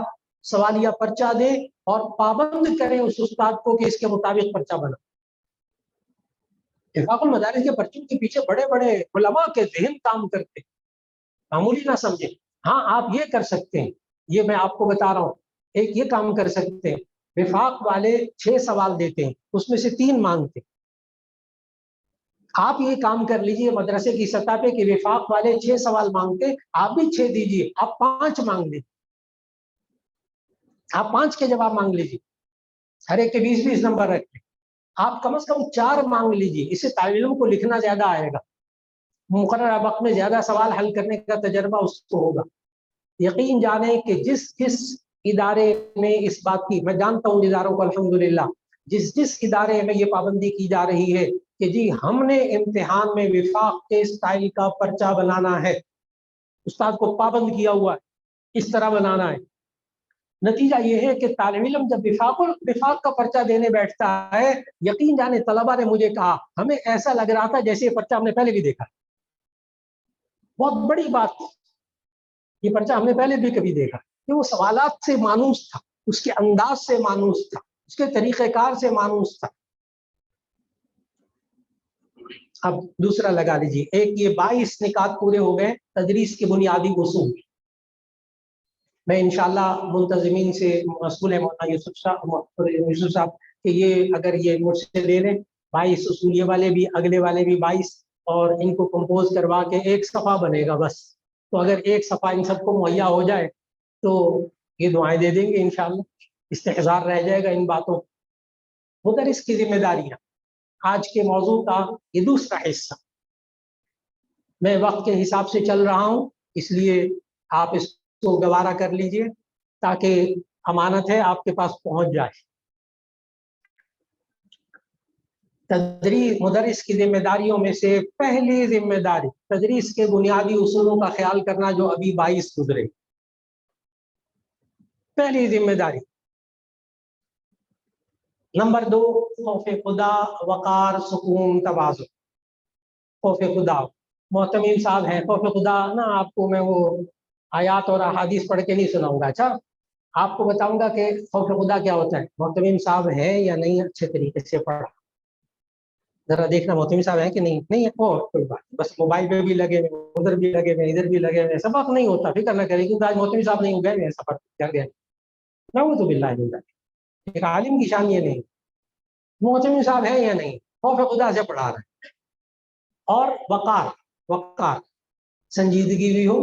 سوالیہ پرچہ دیں اور پابند کریں اس استاد کو کہ اس کے مطابق پرچہ بنا۔ وفاق المدارس کے پرچوں کے پیچھے بڑے بڑے علماء کے ذہن کام کرتے ہیں، معمولی نہ سمجھیں۔ ہاں آپ یہ کر سکتے ہیں، یہ میں آپ کو بتا رہا ہوں، ایک یہ کام کر سکتے ہیں، وفاق والے 6 سوال دیتے ہیں، اس میں سے 3 مانگتے ہیں۔ آپ یہ کام کر لیجئے مدرسے کی سطح پہ کہ وفاق والے 6 سوال مانگتے، آپ بھی 6 دیجئے، آپ 5 مانگ لیجئے، آپ 5 کے جواب مانگ لیجئے، ہر ایک کے 20-20 نمبر رکھیں، آپ کم از کم 4 مانگ لیجئے، اس سے طالب علم کو لکھنا زیادہ آئے گا، مقررہ وقت میں زیادہ سوال حل کرنے کا تجربہ اس کو ہوگا۔ یقین جانیں کہ جس ادارے میں اس بات کی، میں جانتا ہوں اداروں کو الحمدللہ، جس ادارے میں یہ پابندی کی جا رہی ہے کہ جی ہم نے امتحان میں وفاق کے اسٹائل کا پرچہ بنانا ہے، استاد کو پابند کیا ہوا ہے اس طرح بنانا ہے، نتیجہ یہ ہے کہ طالب علم جب وفاق کا پرچہ دینے بیٹھتا ہے، یقین جانے طلبہ نے مجھے کہا ہمیں ایسا لگ رہا تھا جیسے یہ پرچہ ہم نے پہلے بھی دیکھا، بہت بڑی بات، یہ پرچہ ہم نے پہلے بھی کبھی دیکھا، کہ وہ سوالات سے مانوس تھا، اس کے انداز سے مانوس تھا، اس کے طریقہ کار سے مانوس تھا۔ اب دوسرا لگا لیجیے، ایک یہ 22 نکات پورے ہو گئے تدریس کے بنیادی اصول۔ میں انشاءاللہ منتظمین سے مسئول ہے مولانا یوسف صاحب کہ یہ اگر یہ مجھ سے لے لیں 22 اصول، یہ والے بھی اگلے والے بھی 22، اور ان کو کمپوز کروا کے ایک صفحہ بنے گا بس، تو اگر ایک صفحہ ان سب کو مہیا ہو جائے تو یہ دعائیں دے دیں گے انشاءاللہ، استحضار رہ جائے گا ان باتوں۔ مدرس کی ذمہ داریاں، آج کے موضوع کا یہ دوسرا حصہ۔ میں وقت کے حساب سے چل رہا ہوں، اس لیے آپ اس کو گوارا کر لیجئے تاکہ امانت ہے آپ کے پاس پہنچ جائے۔ تدریس، مدرس کی ذمہ داریوں میں سے پہلی ذمہ داری تدریس کے بنیادی اصولوں کا خیال کرنا، جو ابھی 22 گزرے، پہلی ذمہ داری۔ نمبر 2، خوف خدا، وقار، سکون، تواضع۔ خوف خدا، محتمین صاحب ہیں، خوف خدا نا آپ کو میں وہ آیات اور احادیث پڑھ کے نہیں سناؤں گا، اچھا آپ کو بتاؤں گا کہ خوف خدا کیا ہوتا ہے۔ محتمین صاحب ہے یا نہیں اچھے طریقے سے پڑھا، ذرا دیکھنا محتمین صاحب ہے کہ نہیں ہے، کوئی بات، بس موبائل پہ بھی لگے ہوئے، ادھر بھی لگے ہوئے، ادھر بھی لگے ہوئے، سبق نہیں ہوتا، فکر نہ کرے، کیونکہ آج محتمین صاحب نہیں گئے، سفر کر گئے، نعوذ باللہ من ذلک۔ ایک عالم کی شان یہ نہیں، محتمین صاحب ہے یا نہیں، خوف خدا سے پڑھا رہے ہیں۔ اور وقار، سنجیدگی بھی ہو،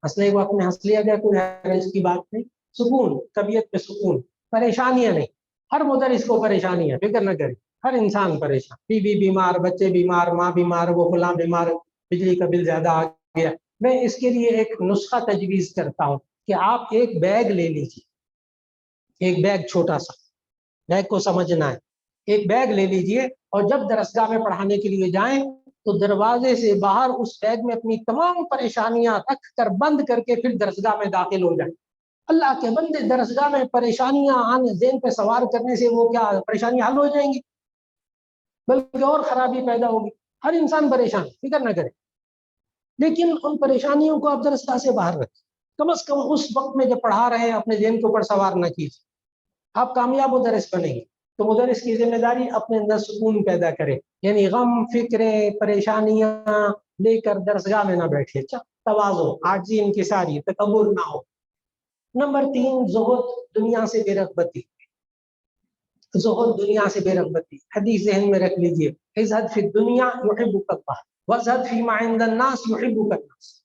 ہنسنے کے وقت میں ہنس لیا جائے، کوئی حرج کی بات نہیں۔ سکون، طبیعت پہ سکون، پریشانیاں نہیں، ہر مدرس کو پریشانی ہے، فکر نہ کرے، ہر انسان پریشان، بیوی بیمار، بچے بیمار، ماں بیمار، وہ فلاں بیمار، بجلی کا بل زیادہ آ گیا۔ میں اس کے لیے ایک نسخہ تجویز کرتا ہوں کہ آپ ایک بیگ لے لیجیے، ایک بیگ چھوٹا سا، بیگ کو سمجھنا ہے، ایک بیگ لے لیجئے اور جب درسگاہ میں پڑھانے کے لیے جائیں تو دروازے سے باہر اس بیگ میں اپنی تمام پریشانیاں رکھ کر بند کر کے پھر درسگاہ میں داخل ہو جائیں۔ اللہ کے بندے، درسگاہ میں پریشانیاں آنے، ذہن پہ سوار کرنے سے وہ کیا پریشانیاں حل ہو جائیں گی، بلکہ اور خرابی پیدا ہوگی۔ ہر انسان پریشان، فکر نہ کرے، لیکن ان پریشانیوں کو آپ درسگاہ سے باہر رکھیں، کم از کم اس وقت میں جب پڑھا رہے ہیں اپنے ذہن کے اوپر سوار نہ کیجیے، آپ کامیاب مدرس بنیں گے۔ تو مدرس کی ذمہ داری اپنے اندر سکون پیدا کرے، یعنی غم، فکریں، پریشانیاں لے کر درسگاہ میں نہ بیٹھے، تواضع، عاجزی، انکساری، تکبر نہ ہو۔ نمبر 3، زہد، دنیا سے بے رغبتی۔ زہد دنیا سے بے رغبتی. حدیث ذہن میں رکھ لیجئے, ازہد فی الدنیا یحبک اللہ وازہد فیما عند الناس یحبک الناس.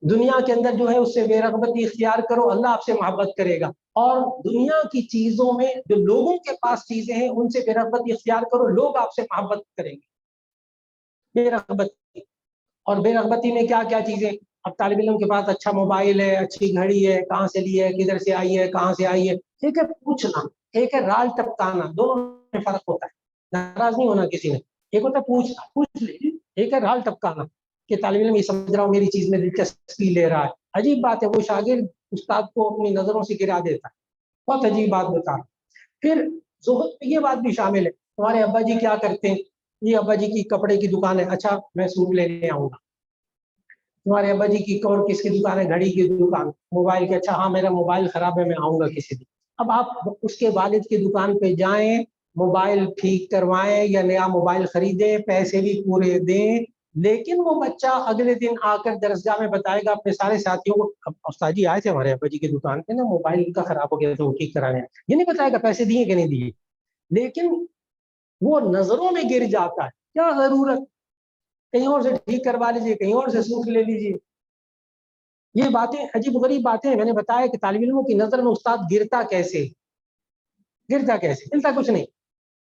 دنیا کے اندر جو ہے اس سے بے رغبتی اختیار کرو, اللہ آپ سے محبت کرے گا. اور دنیا کی چیزوں میں جو لوگوں کے پاس چیزیں ہیں ان سے بے رغبتی اختیار کرو, لوگ آپ سے محبت کریں گے. بے رغبتی. اور بے رغبتی میں کیا کیا چیزیں, اب طالب علم کے پاس اچھا موبائل ہے, اچھی گھڑی ہے, کہاں سے لی ہے, کدھر سے آئی ہے, کہاں سے آئی ہے. ایک ہے پوچھنا, ایک ہے رال ٹپکانا, دونوں میں فرق ہوتا ہے. ناراض نہیں ہونا کسی نے. ایک ہوتا ہے پوچھنا, پوچھ لے, ایک ہے رال ٹپکانا کہ طالب علم یہ سمجھ رہا ہوں میری چیز میں دلچسپی لے رہا ہے. عجیب بات ہے, وہ شاگرد استاد کو اپنی نظروں سے گرا دیتا ہے. بہت عجیب بات بتا. پھر زہد میں یہ بات بھی شامل ہے, تمہارے ابا جی کیا کرتے ہیں, یہ ابا جی کی کپڑے کی دکان ہے, اچھا میں سوٹ لینے آؤں گا. تمہارے ابا جی کی اور کس کی دکان ہے, گھڑی کی دکان, موبائل کی, اچھا ہاں میرا موبائل خراب ہے میں آؤں گا کسی دن. اب آپ اس کے والد کی دکان پہ جائیں, موبائل ٹھیک کروائیں یا نیا موبائل خریدیں, پیسے بھی پورے دیں, لیکن وہ بچہ اگلے دن آ کر درسگاہ میں بتائے گا اپنے سارے ساتھیوں کو, استاد جی آئے تھے ہمارے ابا جی کی دکان پہ نا, موبائل کا خراب ہو گیا تو وہ ٹھیک کرانے. یہ نہیں بتائے گا پیسے دیے کہ نہیں دیے, لیکن وہ نظروں میں گر جاتا ہے. کیا ضرورت, کہیں اور سے ٹھیک کروا لیجیے, کہیں اور سے سوٹ لے لیجیے. یہ باتیں عجیب غریب باتیں. میں نے بتایا کہ طالب علموں کی نظر میں استاد گرتا کیسے, ملتا کچھ نہیں,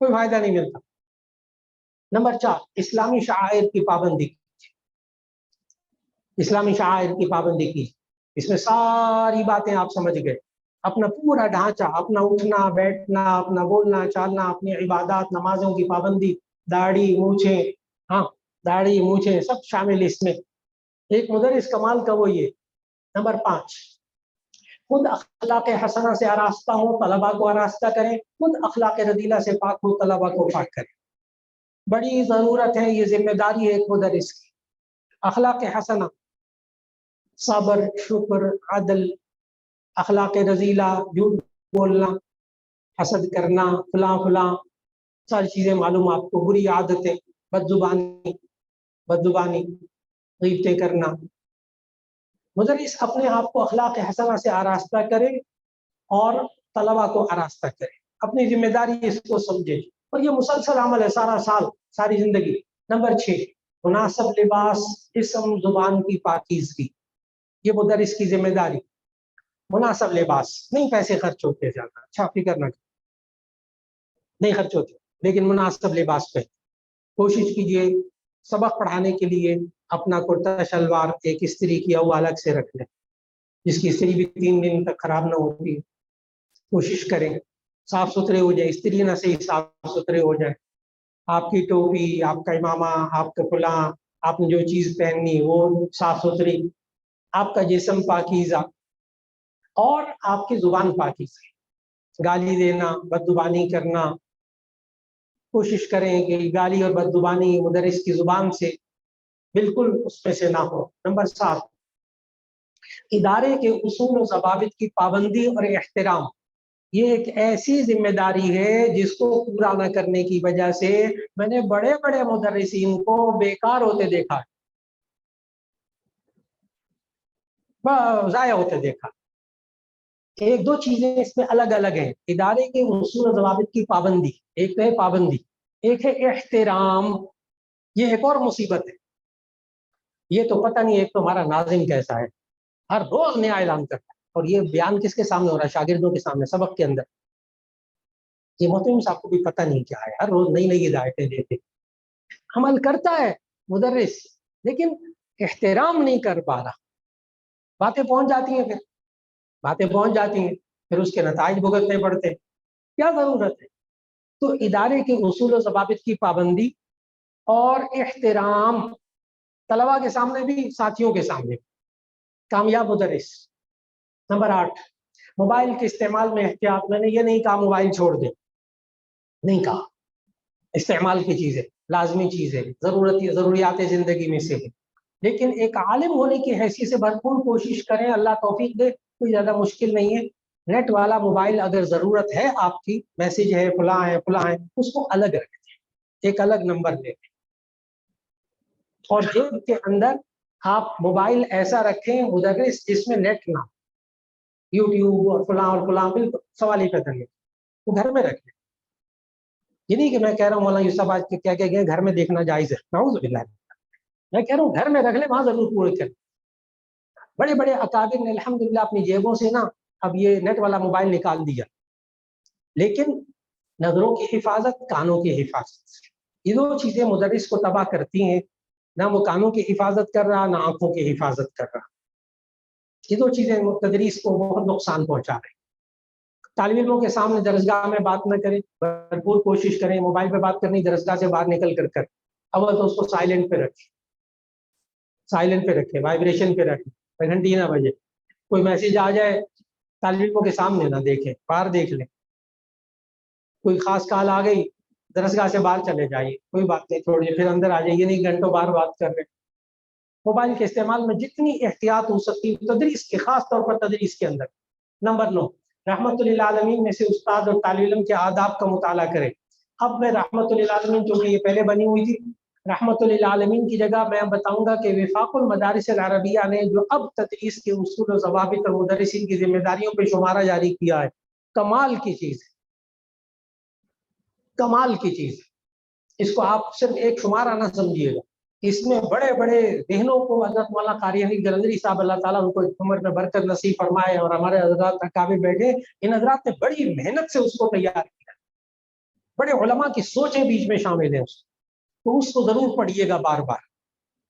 کوئی فائدہ نہیں ملتا. نمبر 4, اسلامی شعائر کی پابندی. اسلامی شعائر کی پابندی کی, اس میں ساری باتیں آپ سمجھ گئے. اپنا پورا ڈھانچہ, اپنا اٹھنا بیٹھنا, اپنا بولنا چالنا, اپنی عبادات نمازوں کی پابندی, داڑھی مونچھیں, ہاں داڑھی مونچھیں سب شامل اس میں. ایک مدرس کمال کا وہ یہ. نمبر 5, خود اخلاق حسنہ سے آراستہ ہو, طلباء کو آراستہ کریں. خود اخلاق رذیلہ سے پاک ہو, طلباء کو پاک کریں. بڑی ضرورت ہے, یہ ذمہ داری ہے ایک مدرس کی. اخلاق حسنہ, صبر, شکر, عدل. اخلاق رذیلہ, جھوٹ بولنا, حسد کرنا, فلاں فلاں ساری چیزیں معلوم آپ کو. بری عادتیں, بدزبانی, غیبتیں کرنا. مدرس اپنے آپ کو اخلاق حسنہ سے آراستہ کرے اور طلباء کو آراستہ کرے. اپنی ذمہ داری اس کو سمجھے, اور یہ مسلسل عمل ہے, سارا سال, ساری زندگی. نمبر 6, مناسب لباس, جسم زبان کی پاکیزگی. یہ مدرس کی ذمہ داری. مناسب لباس, نہیں پیسے خرچ ہوتے زیادہ, اچھا فکر نہ کریں, نہیں خرچ ہوتے, لیکن مناسب لباس پہ کوشش کیجیے. سبق پڑھانے کے لیے اپنا کرتا شلوار ایک استری کیا ہوا الگ سے رکھ لیں, جس کی استری بھی 3 دن تک خراب نہ ہوتی. کوشش کریں صاف ستھرے ہو جائیں, استری نہ صحیح صاف ستھرے ہو جائیں. آپ کی ٹوپی, آپ کا امامہ, آپ کا فلاں, آپ نے جو چیز پہننی وہ صاف ستھری. آپ کا جسم پاکیزہ, اور آپ کی زبان پاکیزہ. گالی دینا, بدزبانی کرنا, کوشش کریں کہ گالی اور بدزبانی مدرس کی زبان سے بالکل اس میں سے نہ ہو. نمبر 7, ادارے کے اصول و ضوابط کی پابندی اور احترام. یہ ایک ایسی ذمہ داری ہے جس کو پورا نہ کرنے کی وجہ سے میں نے بڑے بڑے مدرسین کو بیکار ہوتے دیکھا, ضائع ہوتے دیکھا. ایک دو چیزیں اس میں الگ الگ ہیں. ادارے کے اصول و ضوابط کی پابندی, ایک تو ہے پابندی, ایک ہے احترام. یہ ایک اور مصیبت ہے. یہ تو پتہ نہیں ایک تو ہمارا ناظم کیسا ہے, ہر روز نیا اعلان کرتا ہے. اور یہ بیان کس کے سامنے ہو رہا ہے, شاگردوں کے سامنے, سبق کے اندر. یہ محترم صاحب کو بھی پتہ نہیں کیا ہے, ہر روز نئی نئی ہدایتیں دیتے. عمل کرتا ہے مدرس, لیکن احترام نہیں کر پا رہا. باتیں پہنچ جاتی ہیں, پھر اس کے نتائج بھگتنے پڑتے ہیں. کیا ضرورت ہے؟ تو ادارے کے اصول و ضوابط کی پابندی اور احترام, طلباء کے سامنے بھی, ساتھیوں کے سامنے. کامیاب مدرس. نمبر 8, موبائل کے استعمال میں احتیاط. میں نے یہ نہیں کہا موبائل چھوڑ دیں, نہیں کہا. استعمال کی چیزیں لازمی چیزیں, ضروریات زندگی میں سے ہے, لیکن ایک عالم ہونے کی حیثیت سے بھرپور کوشش کریں. اللہ توفیق دے, کوئی زیادہ مشکل نہیں ہے. نیٹ والا موبائل اگر ضرورت ہے آپ کی, میسج ہے, فلاں ہے, اس کو الگ رکھ دیں, ایک الگ نمبر لے لیں. اور جیب کے اندر آپ موبائل ایسا رکھیں مدرس جس میں نیٹ نہ, یوٹیوب اور فلاں بالکل سوال ہی پیدا نہیں. وہ گھر میں رکھ لیں. یہ نہیں کہ میں کہہ رہا ہوں مولانا یوسف آج کیا کہہ گئے گھر میں دیکھنا جائز ہے، نعوذ باللہ. میں کہہ رہا ہوں گھر میں رکھ لیں، وہاں ضرور پورے کریں. بڑے بڑے اکابر نے الحمدللہ اپنی جیبوں سے نا اب یہ نیٹ والا موبائل نکال دیا، لیکن نظروں کی حفاظت، کانوں کی حفاظت، یہ دو چیزیں مدرس کو تباہ کرتی ہیں. نہ وہ کانوں کی حفاظت کر رہا، نہ آنکھوں کی حفاظت کر رہا. یہ دو چیزیں تدریس کو بہت نقصان پہنچا رہی. طالب علموں کے سامنے درسگاہ میں بات نہ کریں، بھرپور کوشش کریں. موبائل پہ بات کرنی، درسگاہ سے باہر نکل کر کر اول تو اس کو سائلنٹ پہ رکھیں، سائلنٹ پہ رکھیں، وائبریشن پہ رکھیں، گھنٹی نہ بجے. کوئی میسج آ جائے طالب علموں کے سامنے نہ دیکھیں، باہر دیکھ لیں. کوئی خاص کال آ گئی درسگاہ سے باہر چلے جائیے، کوئی بات نہیں، چھوڑیے، پھر اندر آ جائیے. نہیں گھنٹوں باہر بات کر رہے. موبائل کے استعمال میں جتنی احتیاط ہو سکتی تدریس کے، خاص طور پر تدریس کے اندر. نمبر 9، رحمت للعالمین میں سے استاد اور طالب علم کے آداب کا مطالعہ کریں. اب میں رحمت للعالمین، جو کہ یہ پہلے بنی ہوئی تھی، رحمت للعالمین کی جگہ میں بتاؤں گا کہ وفاق المدارس العربیہ نے جو اب تدریس کے اصول و ضوابط اور مدرسین کی ذمہ داریوں پہ شمارہ جاری کیا ہے، کمال کی چیز ہے، کمال کی چیز ہے. اس کو آپ صرف ایک شمارہ نہ سمجھیے گا، اس میں بڑے بڑے ذہنوں کو حضرت مولانا قاری حنیف جلندری صاحب اللہ تعالیٰ ان کو عمر میں برکت نصیب فرمائے، اور ہمارے حضرات اکابر بیٹھے، ان حضرات نے بڑی محنت سے اس کو تیار کیا. بڑے علماء کی سوچیں بیچ میں شامل ہیں، تو اس کو ضرور پڑھیے گا بار بار.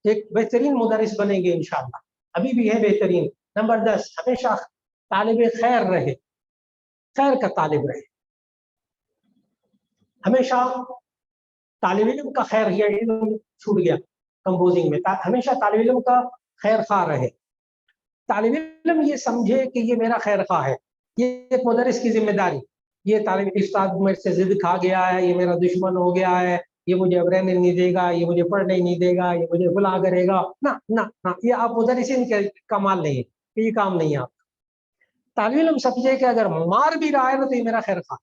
ایک بہترین مدرس بنیں گے انشاءاللہ، ابھی بھی ہے بہترین. نمبر 10، ہمیشہ طالب خیر رہے، خیر کا طالب رہے. ہمیشہ طالب علم کا خیر، یہ علم چھوٹ گیا کمپوزنگ میں، ہمیشہ طالب علم کا خیر خواہ رہے. طالب علم یہ سمجھے کہ یہ میرا خیر خواہ ہے، یہ ایک مدرس کی ذمہ داری. یہ طالب استاد میرے سے ضد کھا گیا ہے، یہ میرا دشمن ہو گیا ہے، یہ مجھے اب رہنے نہیں دے گا، یہ مجھے پڑھنے نہیں دے گا، یہ مجھے بلا کرے گا، نہ نہ نہ، یہ آپ مدرسین کا مال نہیں ہے، یہ کام نہیں ہے آپ. طالب علم سمجھے کہ اگر مار بھی رہا ہے نا تو یہ میرا خیر خواہ،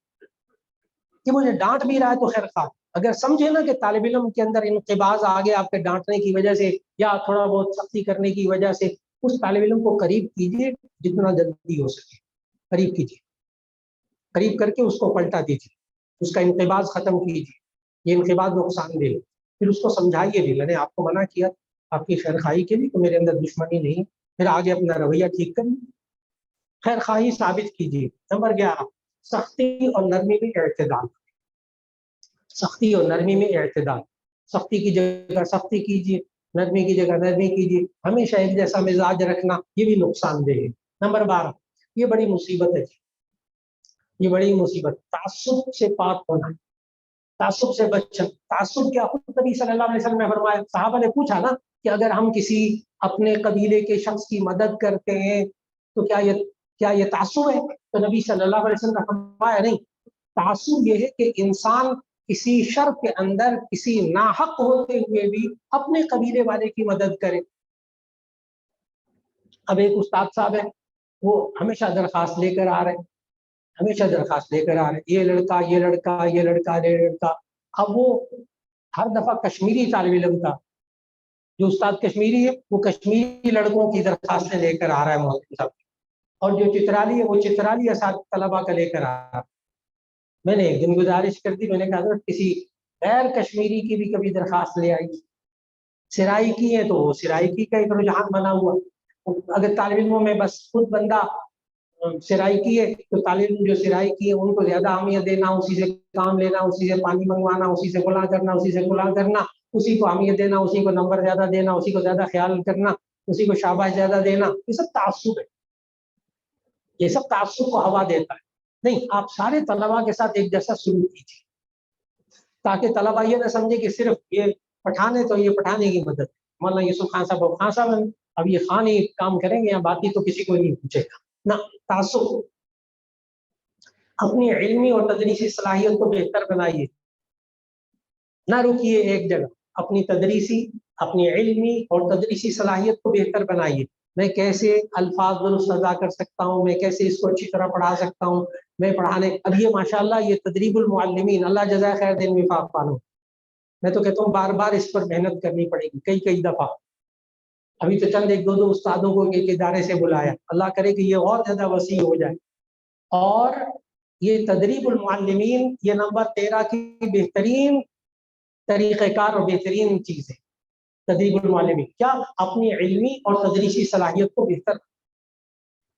کہ مجھے ڈانٹ بھی رہا ہے تو خیر خواہ. اگر سمجھے نا کہ طالب علم کے اندر انقباض آ گیا آپ کے ڈانٹنے کی وجہ سے یا تھوڑا بہت سختی کرنے کی وجہ سے، اس طالب علم کو قریب کیجیے جتنا جلدی ہو سکے، قریب کیجیے، قریب کر کے اس کو پلٹا دیجیے، اس کا انقباض ختم کیجیے. یہ انقباض نقصان دہ ہے. پھر اس کو سمجھائیے بھی، میں نے آپ کو منع کیا آپ کی خیر خواہی کے لیے، تو میرے اندر دشمنی نہیں. پھر آگے اپنا رویہ ٹھیک کریے، خیر خواہی ثابت کیجیے. نمبر 11، سختی اور نرمی میں اعتدال. سختی اور نرمی میں اعتدال. سختی کی جگہ سختی کیجیے، نرمی کی جگہ نرمی کیجیے. ہمیشہ ایک جیسا مزاج رکھنا یہ بھی نقصان دہ ہے. نمبر 12، یہ بڑی مصیبت ہے، یہ بڑی مصیبت، تعصب سے پاک ہونا، تعصب سے بچنا. تعصب کیا، خود نبی صلی اللہ علیہ وسلم نے فرمایا. صحابہ نے پوچھا نا کہ اگر ہم کسی اپنے قبیلے کے شخص کی مدد کرتے ہیں تو کیا یہ تعصب ہے؟ تو نبی صلی اللہ علیہ وسلم نے فرمایا نہیں، تعصب یہ ہے کہ انسان کسی شر کے اندر کسی ناحق ہوتے ہوئے بھی اپنے قبیلے والے کی مدد کرے. اب ایک استاد صاحب ہے، وہ ہمیشہ درخواست لے کر آ رہے ہیں، ہمیشہ درخواست لے کر آ رہے ہیں، یہ لڑکا یہ لڑکا یہ لڑکا یہ لڑکا. اب وہ ہر دفعہ کشمیری طالب علم تھا، جو استاد کشمیری ہے وہ کشمیری لڑکوں کی درخواستیں لے کر آ رہا ہے مولوی صاحب، اور جو چترالی ہے وہ چترالی طلبا کا لے کر آ رہا ہے. میں نے ایک دن گزارش کر دی، میں نے کہا حضرت کسی غیر کشمیری کی بھی کبھی درخواست لے آئی. سرائی کی ہے تو وہ سرائی کی کا ایک رجحان بنا ہوا. اگر طالب علموں میں بس خود بندہ سرائی کی ہے تو طالب علم جو سرائی کی ہے ان کو زیادہ اہمیت دینا، اسی سے کام لینا، اسی سے پانی منگوانا، اسی سے کھلا کرنا، اسی سے کھلا کرنا، اسی کو اہمیت دینا، اسی کو نمبر زیادہ دینا، اسی کو زیادہ خیال کرنا، اسی کو شاباش زیادہ دینا، یہ سب تعصب ہے، یہ سب تعصب کو ہوا دیتا ہے. نہیں، آپ سارے طلباء کے ساتھ ایک جیسا سلوک کیجیے تاکہ طلباء یہ نہ سمجھے کہ صرف یہ پٹھان ہے تو یہ پٹھانے کی مدد. مولانا یوسف خان صاحب اب یہ خان ہی کام کریں گے یا باقی تو کسی کو نہیں پوچھے گا. نہ، تعصب. اپنی علمی اور تدریسی صلاحیت کو بہتر بنائیے، نہ رکیے ایک جگہ. اپنی علمی اور تدریسی صلاحیت کو بہتر بنائیے. میں کیسے الفاظ درست ادا کر سکتا ہوں، میں کیسے اس کو اچھی طرح پڑھا سکتا ہوں، میں پڑھانے. اب یہ ماشاءاللہ یہ تدریب المعلمین، اللہ جزائے خیر دین وفاق پالو، میں تو کہتا ہوں بار بار اس پر محنت کرنی پڑے گی، کئی دفعہ. ابھی تو چند ایک دو استادوں کو ایک ادارے سے بلایا، اللہ کرے کہ یہ اور زیادہ وسیع ہو جائے. اور یہ تدریب المعلمین یہ نمبر 13 کی بہترین طریقہ کار اور بہترین چیز ہے. تدریب المعلمین کیا؟ اپنی علمی اور تدریسی صلاحیت کو بہتر،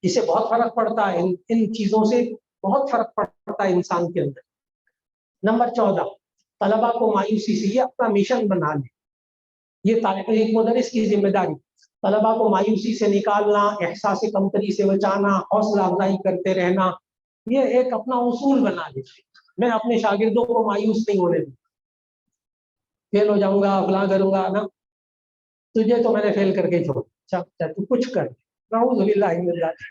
اس سے بہت فرق پڑتا ہے، ان چیزوں سے بہت فرق پڑتا ہے انسان کے اندر. نمبر 14 طلبا کو مایوسی سے، یہ اپنا مشن بنا لیں. یہ طالب ایک مدرس کی ذمہ داری، طلبا کو مایوسی سے نکالنا، احساس کمتری سے بچانا، حوصلہ افزائی کرتے رہنا، یہ ایک اپنا اصول بنا لیجیے. میں اپنے شاگردوں کو مایوس نہیں ہونے دوں، فیل ہو جاؤں گا فلاں کروں گا نا، تجھے تو میں نے فیل کر کے چھوڑ، تو کچھ کر، نعوذ باللہ من ذالک،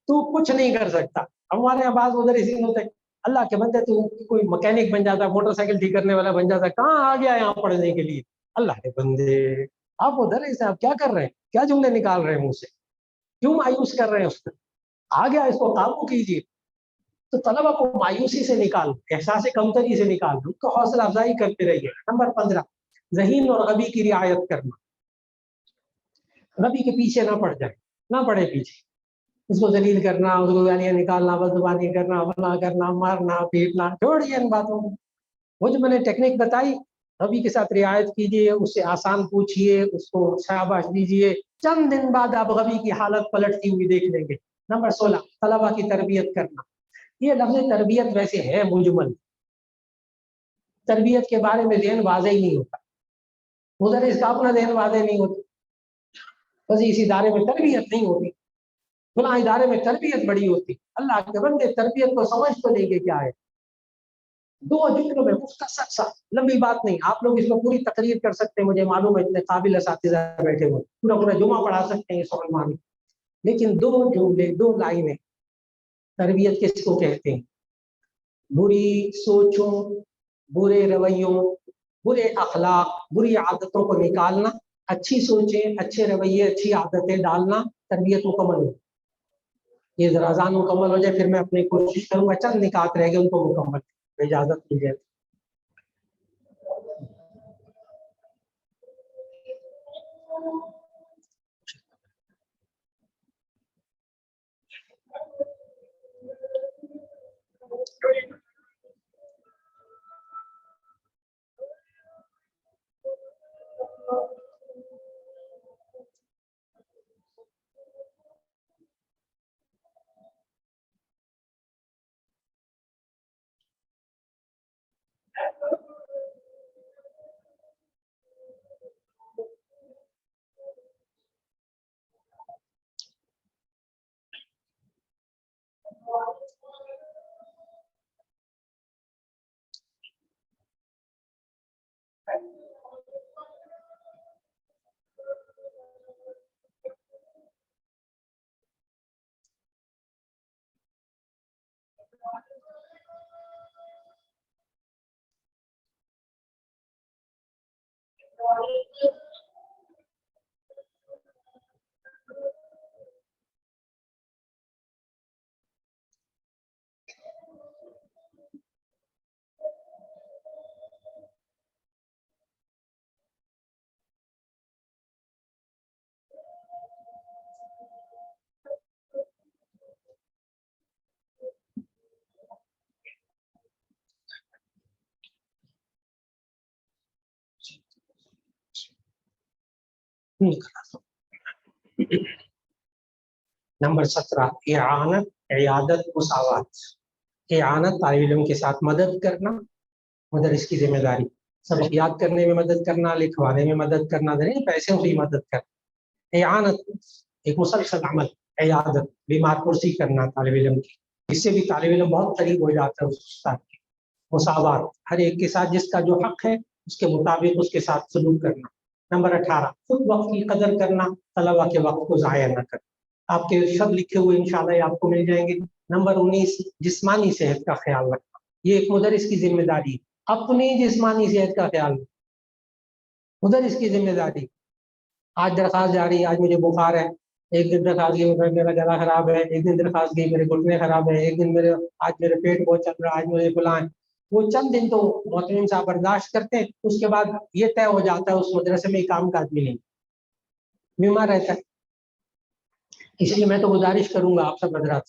تو کچھ نہیں کر سکتا. ہمارے یہاں بعض مدرسین ہوتے ہیں، اللہ کے بندے تو کوئی مکینک بن جاتا، موٹر سائیکل ٹھیک کرنے والا بن جاتا، کہاں آ گیا یہاں پڑھنے کے لیے؟ اللہ کے بندے آپ مدرس ہیں، آپ کیا کر رہے ہیں؟ کیا جملے نکال رہے ہیں منہ سے؟ کیوں مایوس کر رہے ہیں اس کو؟ آ گیا، اس کو قابو کیجیے. تو طلبا کو مایوسی سے نکال، احساس کمتری سے نکال، ان کو حوصلہ افزائی کرتے رہیے. نمبر 15 ذہین اور غبی کی رعایت کرنا. غبی کے پیچھے نہ پڑ جائے، نہ پڑے پیچھے، اس کو ذلیل کرنا، اس کو گالیاں نکالنا، بدزبانی کرنا، فلاں کرنا، مارنا پیٹنا، چھوڑیے ان باتوں کو. وہ جو میں نے ٹیکنیک بتائی، غبی کے ساتھ رعایت کیجیے، اس سے آسان پوچھیے، اس کو شاباش دیجیے، چند دن بعد آپ غبی کی حالت پلٹتی ہوئی دیکھ لیں گے. نمبر 16 طلبا کی تربیت کرنا. یہ لفظ تربیت ویسے ہے مجمل، تربیت کے بارے میں ذہن واضح ہی نہیں ہوتا، مدرس کا اپنا ذہن واضح نہیں ہوتا، بس اس ادارے میں تربیت نہیں ہوتی، فلاں ادارے میں تربیت بڑی ہوتی. اللہ کے بندے تربیت کو سمجھ تو لیں گے کیا ہے. 2 جملوں میں مختصر سا، لمبی بات نہیں، آپ لوگ اس میں پوری تقریر کر سکتے ہیں، مجھے معلوم ہے اتنے قابل اساتذہ بیٹھے ہوئے، پورا جمعہ پڑھا سکتے ہیں سورہ المائدہ، لیکن 2 جملے 2 لائنیں. تربیت کس کو کہتے ہیں؟ بری سوچوں، برے رویوں، برے اخلاق، بری عادتوں کو نکالنا، اچھی سوچیں، اچھے رویے، اچھی عادتیں ڈالنا، تربیت مکمل ہو. یہ ذرا اذان مکمل ہو جائے پھر میں اپنی کوشش کروں گا، چند نکات رہ گئے ان کو مکمل، اجازت مل جائے. نمبر 17 اعانت، عیادت، مساوات. اعانت طالب علم کے ساتھ مدد کرنا، مدرس کی ذمہ داری، سبق یاد کرنے میں مدد کرنا، لکھوانے میں مدد کرنا، نہیں پیسوں سے ہی مدد کرنا. اعانت ایک مسلسل عمل. عیادت بیمار پرسی کرنا طالب علم کی، اس سے بھی طالب علم بہت قریب ہو جاتا ہے اس استاد کے. مساوات ہر ایک کے ساتھ جس کا جو حق ہے اس کے مطابق اس کے ساتھ سلوک کرنا. نمبر 18 خود وقت کی قدر کرنا، طلبا کے وقت کو ضائع نہ کرنا. آپ کے سب لکھے ہوئے انشاءاللہ یہ آپ کو مل جائیں گے. نمبر 19 جسمانی صحت کا خیال رکھنا. یہ ایک مدرس کی ذمہ داری، اپنی جسمانی صحت کا خیال مدرس کی ذمہ داری. آج درخواست جاری، آج مجھے بخار ہے، ایک دن درخواست گئی میرا گلا خراب ہے، ایک دن درخواست گئی میرے گھٹنے خراب ہے، ایک دن آج میرے پیٹ بہت چل رہا ہے، آج مجھے فلاں ہے. وہ چند دن تو محترم صاحب برداشت کرتے ہیں، اس کے بعد یہ طے ہو جاتا ہے اس مدرسے میں کام کا آدمی نہیں، بیمار رہتا ہے. اس لیے میں تو گزارش کروں گا آپ سب حضرات